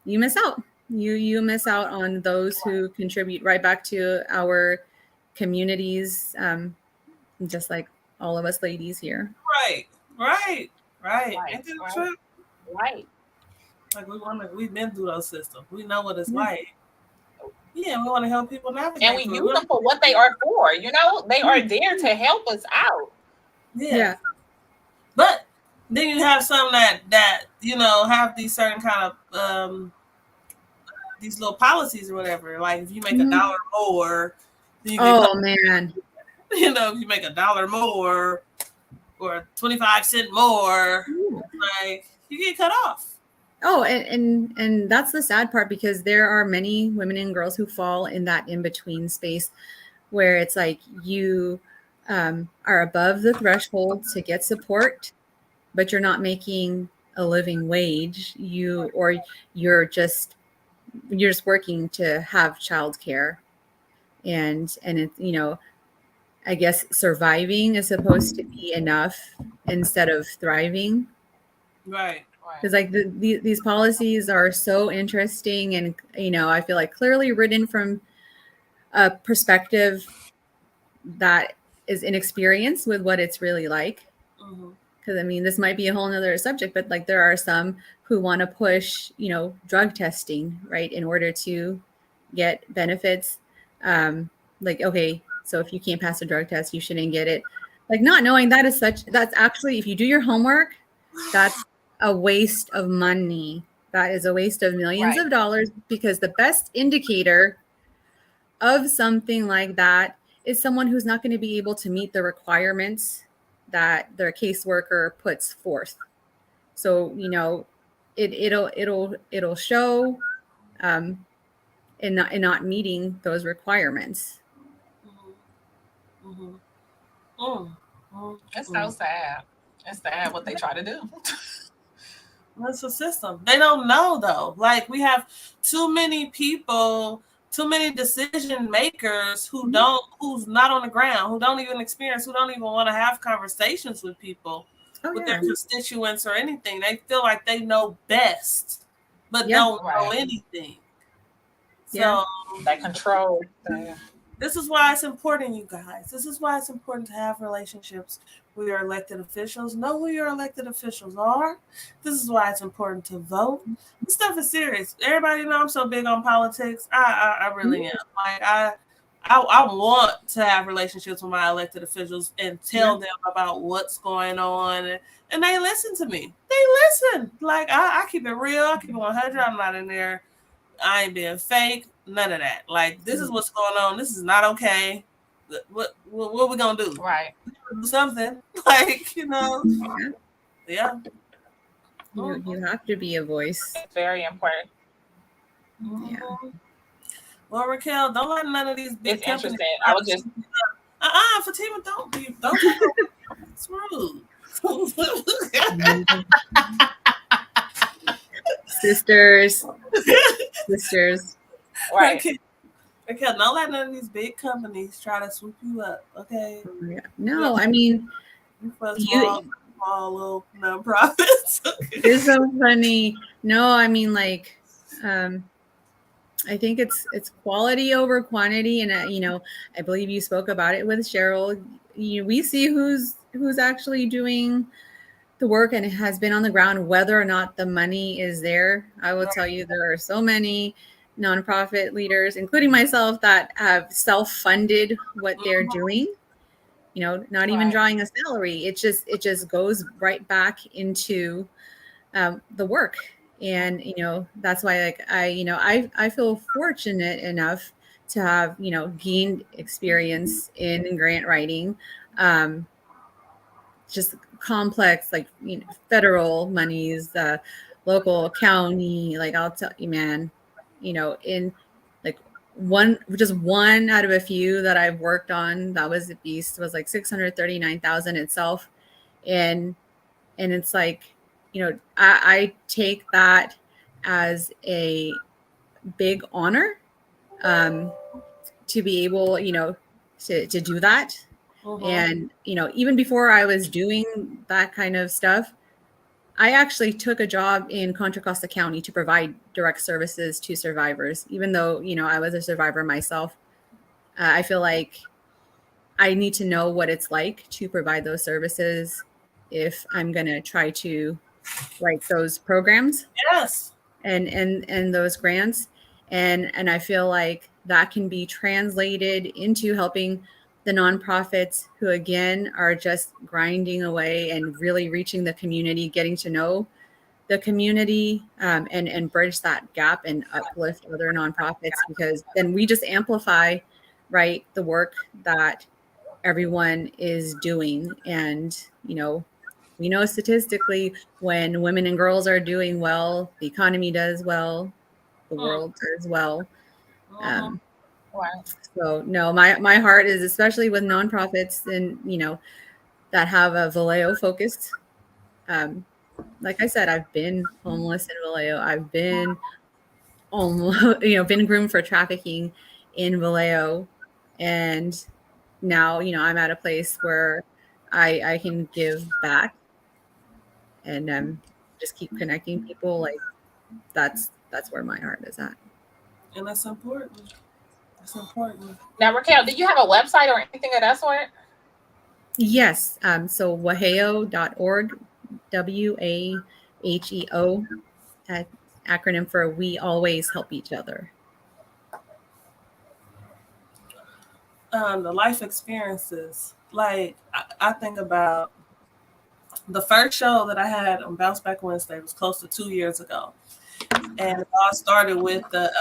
you miss out. You miss out on those who contribute right back to our communities, just like all of us ladies here. Right. Ain't that true? Right. Like we've been through those systems. We know what it's like. Yeah, we want to help people navigate. And we use them for what they are for. They are there to help us out. Yeah. But then you have some that have these certain kind of these little policies or whatever. Like if you make $1 more, then man. If you make $1 more or 25-cent more, like you get cut off. Oh, and that's the sad part because there are many women and girls who fall in that in-between space where it's like you are above the threshold to get support, but you're not making a living wage. You're just working to have childcare, and it's I guess surviving is supposed to be enough instead of thriving. Right. Because like these policies are so interesting, and I feel like clearly written from a perspective that is inexperienced with what it's really like. Because I mean, this might be a whole nother subject, but like there are some who want to push, drug testing, right, in order to get benefits. Like, okay, so if you can't pass a drug test, you shouldn't get it. Like not knowing that's actually, if you do your homework, that's a waste of money. That is a waste of millions of dollars, because the best indicator of something like that is someone who's not going to be able to meet the requirements that their caseworker puts forth. So, it'll show in not meeting those requirements. It's so sad. It's sad what they try to do. That's a system. They don't know though. Like we have too many people, too many decision makers who's not on the ground, who don't even experience, who don't even want to have conversations with people, with their constituents or anything. They feel like they know best, but don't know anything. So that control. This is why it's important, you guys. This is why it's important to have relationships with your elected officials. Know who your elected officials are. This is why it's important to vote. This stuff is serious. Everybody know I'm so big on politics. I really am. Like I want to have relationships with my elected officials and tell them about what's going on, and they listen to me. They listen. Like I keep it real. I keep it 100. I'm not in there. I ain't being fake. None of that. Like this is what's going on. This is not okay. What we gonna do? Right. Do something. Like yeah. You have to be a voice. It's very important. Yeah. Well, Raquel, don't let none of these big It's companies. interesting. I was just Fatima, don't it's rude. Sisters. right. Raquel, don't let none of these big companies try to swoop you up, okay? Yeah. No, I mean, you for small little nonprofits. It's so funny. No, I mean, like, I think it's quality over quantity, and I believe you spoke about it with Cheryl. We see who's actually doing the work and has been on the ground, whether or not the money is there. I will tell you, there are so many nonprofit leaders, including myself, that have self-funded what they're doing. Not even drawing a salary. It just goes right back into the work. And that's why, like, I feel fortunate enough to have gained experience in grant writing, just complex, like federal monies, local, county. Like, I'll tell you, man, in like just one out of a few that I've worked on that was a beast, was like 639,000 itself. And it's like, I take that as a big honor, to be able, to do that. And, even before I was doing that kind of stuff, I actually took a job in Contra Costa County to provide direct services to survivors, even though, I was a survivor myself. I feel like I need to know what it's like to provide those services if I'm going to try to write those programs. Yes. And those grants. And I feel like that can be translated into helping the nonprofits who, again, are just grinding away and really reaching the community, getting to know the community, and bridge that gap and uplift other nonprofits, because then we just amplify, right, the work that everyone is doing. And, we know statistically, when women and girls are doing well, the economy does well, the world does well. So no, my heart is especially with nonprofits, and that have a Vallejo focus. Like I said, I've been homeless in Vallejo. I've been almost, been groomed for trafficking in Vallejo, and now I'm at a place where I can give back, and just keep connecting people. Like that's where my heart is at. And that's important. That's important. Now, Raquel, do you have a website or anything of that sort? Yes. So WAHEO.org, WAHEO, acronym for We Always Help Each Other. The life experiences. Like I think about the first show that I had on Bounceback Wednesday was close to 2 years ago, and it all started with the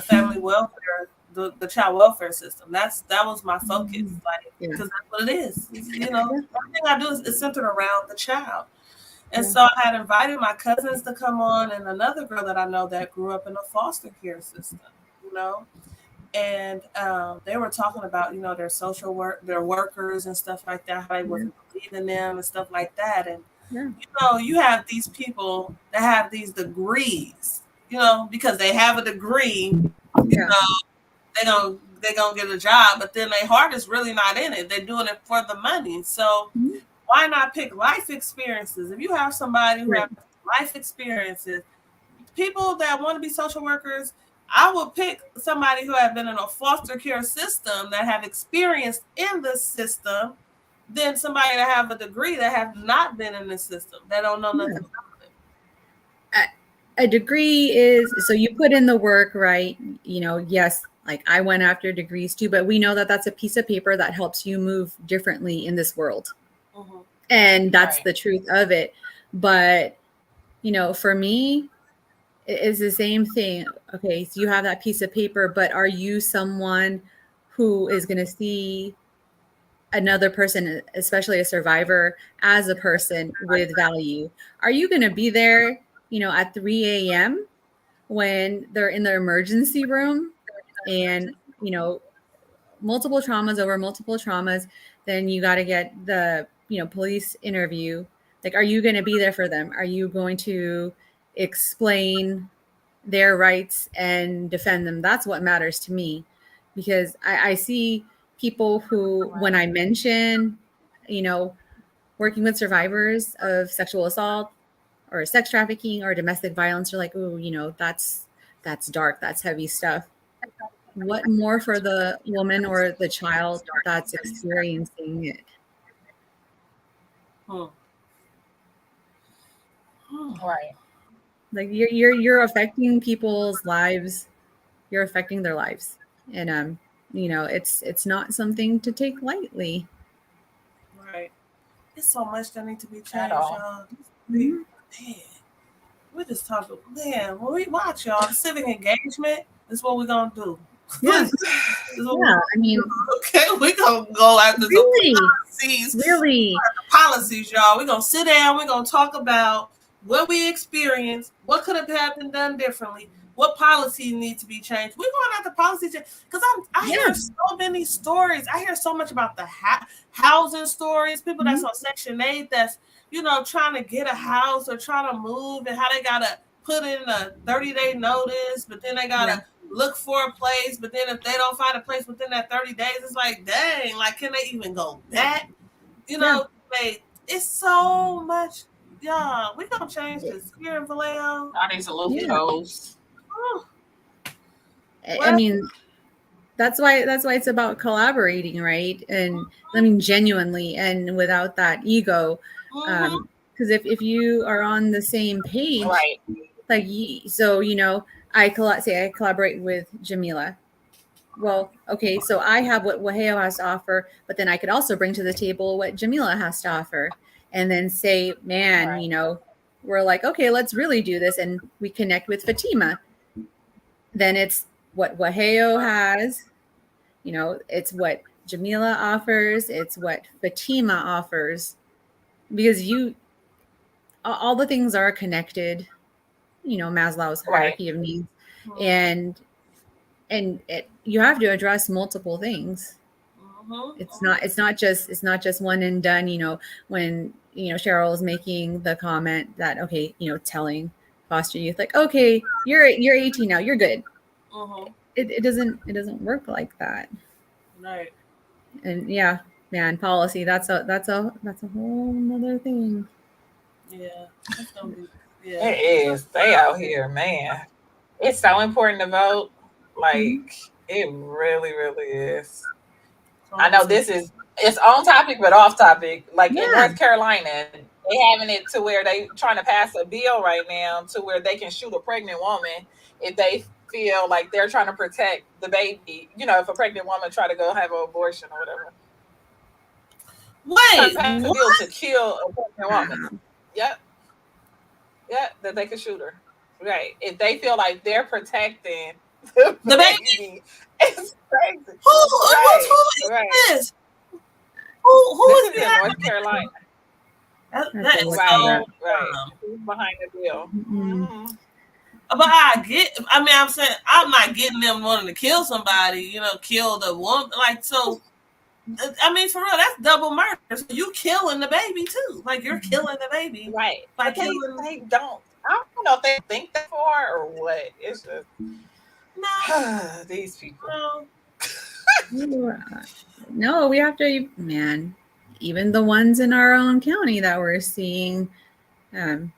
family welfare, the child welfare system. That was my focus, because that's what it is. Everything I do is centered around the child. And so I had invited my cousins to come on, and another girl that I know that grew up in a foster care system, and they were talking about, their social work, their workers and stuff like that, how they wasn't believing them and stuff like that. And, you have these people that have these degrees, because they have a degree, they're going to get a job, but then their heart is really not in it. They're doing it for the money. So why not pick life experiences? If you have somebody who has life experiences, people that want to be social workers, I would pick somebody who have been in a foster care system that have experience in this system than somebody that have a degree that have not been in this system, that don't know nothing about it. A degree is, so you put in the work, right? Yes, Like I went after degrees too, but we know that that's a piece of paper that helps you move differently in this world. Mm-hmm. And that's Right. the truth of it. But, you know, for me, it's the same thing. Okay, so you have that piece of paper, but are you someone who is going to see another person, especially a survivor, as a person with value? Are you going to be there, you know, at 3 a.m. when they're in the emergency room and, you know, multiple traumas over multiple traumas? Then you got to get the, you know, police interview. Like, are you going to be there for them? Are you going to explain their rights and defend them? That's what matters to me, because I see people who, when I mention, you know, working with survivors of sexual assault or sex trafficking or domestic violence, are like, oh, you know, that's dark, that's heavy stuff. What more for the woman or the child that's experiencing it? Hmm. Right. Like you're affecting people's lives. You're affecting their lives, and you know, it's not something to take lightly. Right. It's so much that need to be At changed, all. y'all. Mhm. Man, we just talking. Man, when we watch y'all, the civic engagement is what we're gonna do. Yeah, This is what yeah. I mean, okay, we're gonna go after some really, policies. really, Policies, y'all. We're gonna sit down, we're gonna talk about what we experienced, what could have been done differently, what policies need to be changed. We're going after policy change because I yeah. hear so many stories. I hear so much about the housing stories, people that's on Section 8 that's, you know, trying to get a house or trying to move, and how they gotta put in a 30-day notice, but then they gotta look for a place, but then if they don't find a place within that 30 days, it's like, dang, like, can they even go back? You know, it's so much. Yeah, we gonna change this here in Vallejo. All these Yeah. loopholes. I mean, that's why it's about collaborating, right? And I mean, genuinely and without that ego. Because if you are on the same page, Right. like, so, you know, I collaborate with Jamila. Well, okay, so I have what WAHEO has to offer, but then I could also bring to the table what Jamila has to offer, and then say, man, Right. you know, we're like, okay, let's really do this, and we connect with Fatima. Then it's what WAHEO has, you know, it's what Jamila offers, it's what Fatima offers, because all the things are connected, you know, Maslow's Right. hierarchy of needs, and you have to address multiple things. It's not just one and done. You know, when, you know, Cheryl is making the comment that, okay, you know, telling foster youth, like, okay, you're 18 now, you're good. It doesn't work like that. Right. And yeah, man, policy, that's a whole nother thing. Yeah. That's gonna be, yeah. It is. They out here, man. It's so important to vote. Like, it really, really is. I know this is, it's on topic but off topic. Like in North Carolina, they having it to where they trying to pass a bill right now to where they can shoot a pregnant woman if they feel like they're trying to protect the baby. You know, if a pregnant woman try to go have an abortion or whatever. Trying Wait, to pass a bill to kill a pregnant woman. Wow. Yep. Yeah, that they can shoot her. Right. If they feel like they're protecting the baby. It's crazy. Who Right. is this? Who This is is in North Carolina. That is Right. so Right. Who's behind the bill? But I'm saying, I'm not getting them wanting to kill somebody, you know, kill the woman. Like, so, I mean, for real, that's double murder. So you killing the baby too. Like, you're killing the baby. Right. By But they don't. I don't know if they think that far or what. It's just these people. No, we have to, man, even the ones in our own county that we're seeing, you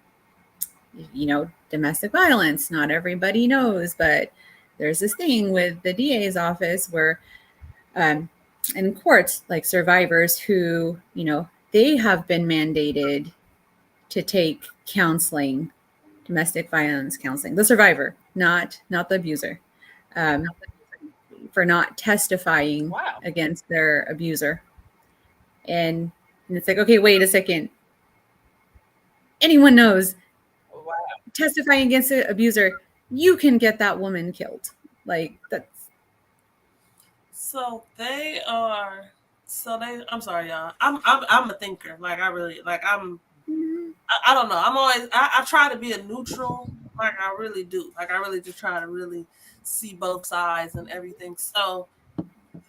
know, domestic violence. Not everybody knows, but there's this thing with the DA's office where, in courts, like survivors who, you know, they have been mandated to take counseling, domestic violence counseling, the survivor, not the abuser. for not testifying Wow. against their abuser. And it's like, okay, wait a second. Anyone knows, Wow. testifying against an abuser, you can get that woman killed. Like, that's. So they are. So they. I'm sorry, y'all. I'm a thinker. Like I really like. I don't know. I'm always. I try to be a neutral. Like I really do. Like I really just try to really see both sides and everything. So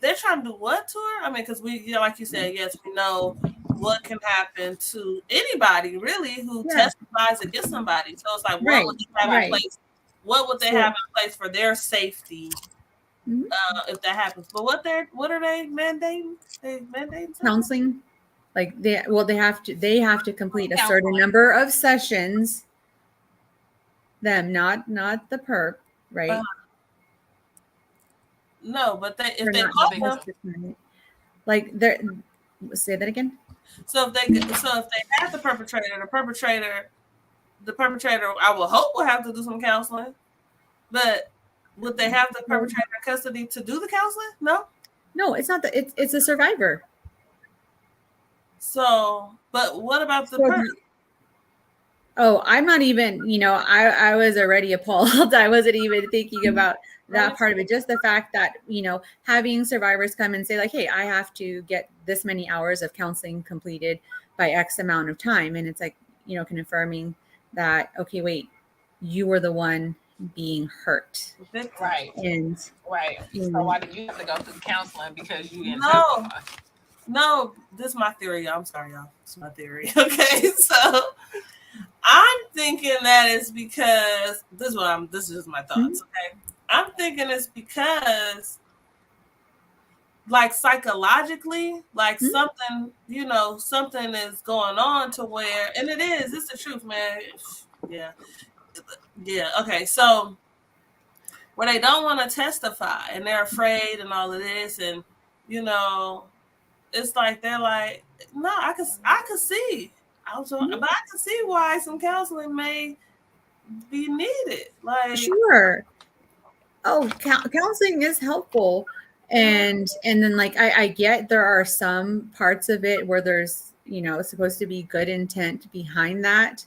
they're trying to do what to her? I mean, because like you said, yes, we know what can happen to anybody really who testifies against somebody. So it's like, what would they have in place? What would they have in place for their safety if that happens? But what are they mandating? They mandating something? Counseling, like they have to complete a certain number of sessions. Them, not the perp, right? No, but if they call them, like they're. Say that again. So if they have the perpetrator, I will hope will have to do some counseling. But would they have the perpetrator in custody to do the counseling? No, it's not it's a survivor. So, but what about the perp? Oh, I'm not even, I was already appalled. I wasn't even thinking about that part of it. Just the fact that, having survivors come and say like, hey, I have to get this many hours of counseling completed by X amount of time. And it's like, confirming that, okay, wait, you were the one being hurt. Right. And so why did you have to go through counseling because you didn't No, this is my theory, y'all. I'm sorry, y'all. It's my theory. Okay, so I'm thinking that it's because this is just my thoughts. Okay, I'm thinking it's because, like psychologically, like something, something is going on to where, and it's the truth, man. Yeah. Okay, so where they don't want to testify and they're afraid and all of this, and it's like they're like, no, I could see. But I can see why some counseling may be needed. Like, sure. Oh, counseling is helpful, and then like I get there are some parts of it where there's supposed to be good intent behind that,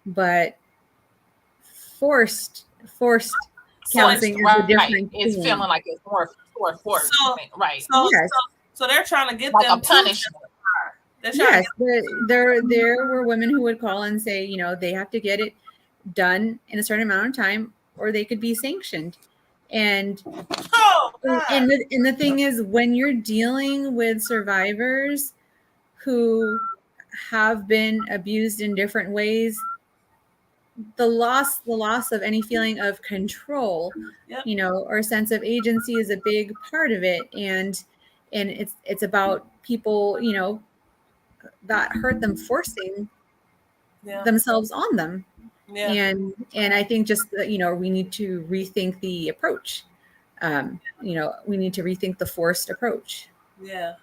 but forced counseling is a different thing. It's feeling like it's more forced, right? So they're trying to get like them a punishment. Yes, there were women who would call and say, they have to get it done in a certain amount of time, or they could be sanctioned. And and the thing is, when you're dealing with survivors who have been abused in different ways, the loss of any feeling of control, or sense of agency is a big part of it. And it's about people, that hurt them forcing themselves on them. And I think just that, we need to rethink the approach. We need to rethink the forced approach. Well,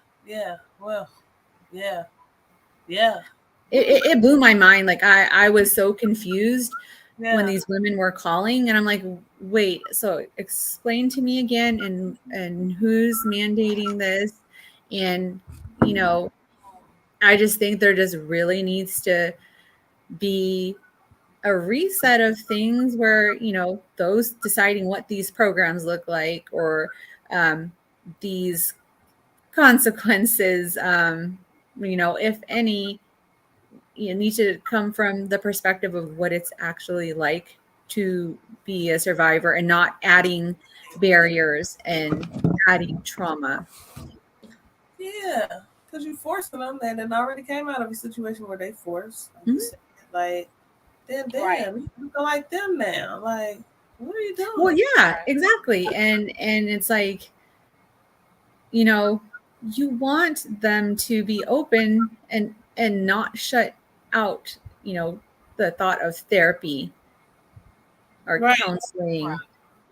it blew my mind. Like I was so confused when these women were calling, and I'm like, wait, so explain to me again, and who's mandating this? And I just think there just really needs to be a reset of things where, those deciding what these programs look like, or these consequences, if any, need to come from the perspective of what it's actually like to be a survivor, and not adding barriers and adding trauma. Yeah, because you're forcing them, and it already came out of a situation where they forced. Like, then you go like them now. Like, what are you doing? Well, yeah, exactly. And it's like, you want them to be open and not shut out, the thought of therapy or counseling.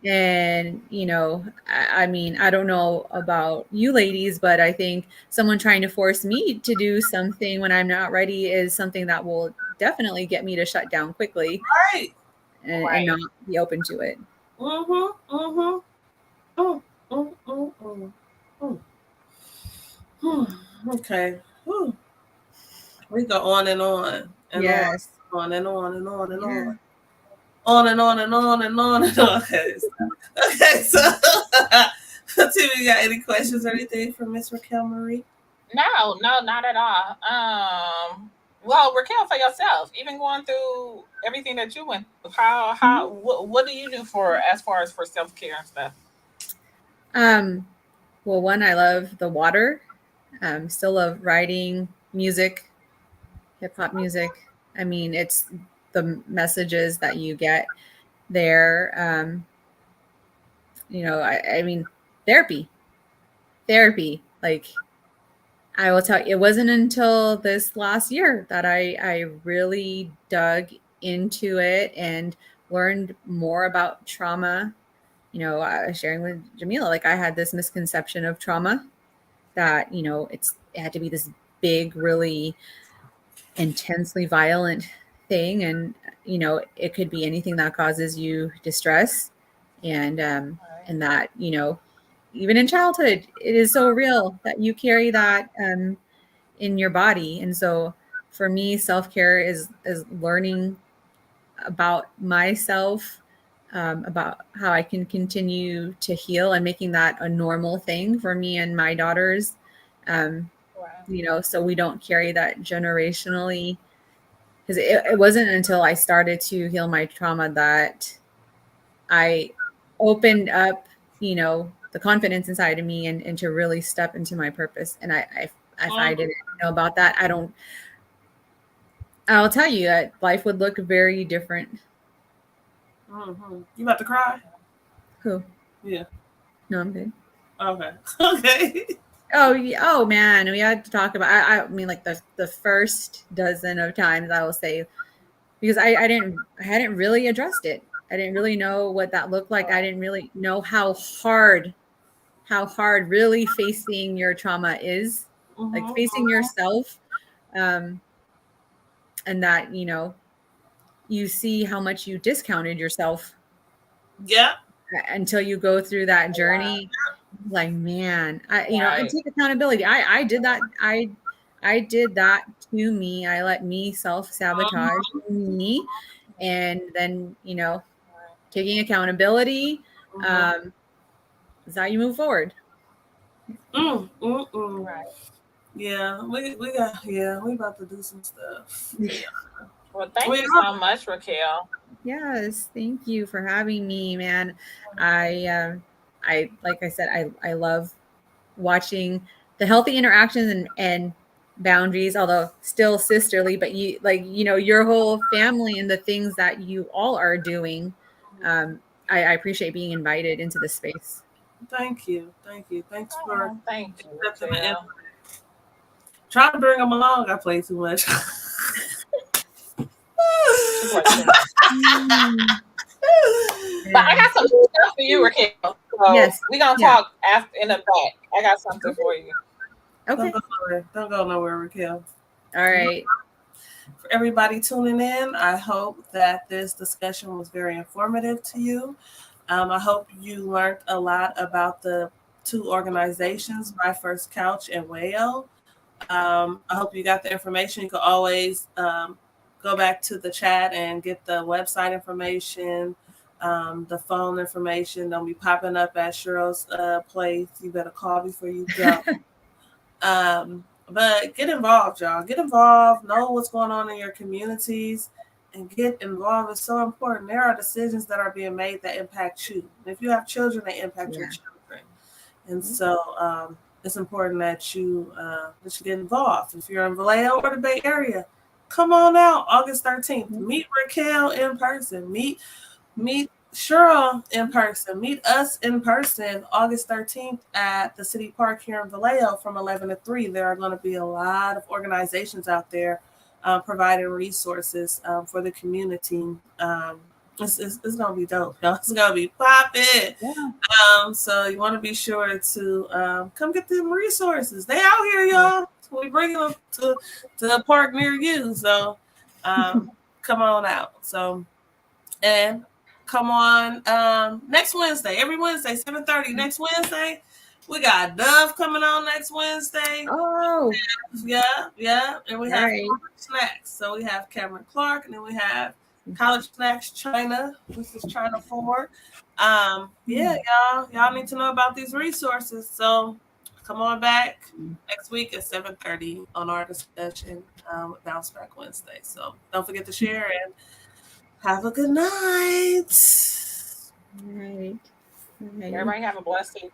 And, I mean, I don't know about you ladies, but I think someone trying to force me to do something when I'm not ready is something that will definitely get me to shut down quickly. And not be open to it. Mm, mm, mm, mm, mm. Okay. Whew. We go on and on and Yes. on and on and on and Yeah. on and on and on and on and on. Okay, so Tim, you got any questions or anything for Miss Raquelmarie? No, not at all. Well, Raquel, for yourself, even going through everything that you went through, what do you do for as far as for self-care and stuff? Well, one, I love the water. Still love writing, music, hip hop music. I mean, it's the messages that you get there. I mean, therapy. Like, I will tell you, it wasn't until this last year that I really dug into it and learned more about trauma. I was sharing with Jamila, like I had this misconception of trauma that, it had to be this big, really intensely violent thing. And, it could be anything that causes you distress. And that, even in childhood, it is so real that you carry that in your body. And so for me, self-care is learning about myself, about how I can continue to heal and making that a normal thing for me and my daughters. So we don't carry that generationally, because it wasn't until I started to heal my trauma that I opened up, the confidence inside of me and to really step into my purpose. And if I didn't know about that, I'll tell you that life would look very different. Mm-hmm. You about to cry? Who? Yeah. No, I'm good. Okay. Okay. Oh man, we had to talk about. I mean, like the first dozen of times I will say, because I hadn't really addressed it. I didn't really know what that looked like. I didn't really know how hard really facing your trauma is, like Mm-hmm. facing yourself, and that you see how much you discounted yourself Yeah. until you go through that journey. Like, man, and take accountability. I did that. I did that to me. I let me self-sabotage me. And then, taking accountability, Mm-hmm. is how you move forward. Right. Yeah, we about to do some stuff. Yeah. Well, thank you so much, Raquel. Yes, thank you for having me, man. I like I said, I love watching the healthy interactions and boundaries, although still sisterly, but your whole family and the things that you all are doing. I appreciate being invited into this space. Thank you. Thanks for Thank you, accepting the invite. Raquel. Trying to bring them along. I play too much. But I got some stuff for you, Raquel. So Yes. We're gonna talk after in the back. I got something for you. Okay. Don't go nowhere, Raquel. All right. For everybody tuning in, I hope that this discussion was very informative to you. I hope you learned a lot about the two organizations, My First Couch and WAHEO. I hope you got the information. You can always go back to the chat and get the website information, the phone information. They'll be popping up at Cheryl's place. You better call before you go. But get involved, y'all. Get involved. Know what's going on in your communities and get involved. It's so important. There are decisions that are being made that impact you. If you have children, they impact your children. And so it's important that you get involved. If you're in Vallejo or the Bay Area, come on out August 13th. Meet Raquel in person. Meet Cheryl in person. Meet us in person August 13th at the City Park here in Vallejo from 11 to 3. There are going to be a lot of organizations out there providing resources for the community. It's going to be dope. It's going to be popping. Yeah. So you want to be sure to come get them resources. They out here, y'all. We bring them to the park near you. So come on out. So, and come on next Wednesday. Every Wednesday, 7:30. Next Wednesday, we got Dove coming on next Wednesday. Oh, Yeah. And we have right. snacks. So we have Cameron Clark, and then we have College Snacks China. This is China 4. Yeah, y'all need to know about these resources. So come on back next week at 7:30 on our discussion with Bounceback Wednesday. So don't forget to share and have a good night. All right. Everybody have a blessed evening.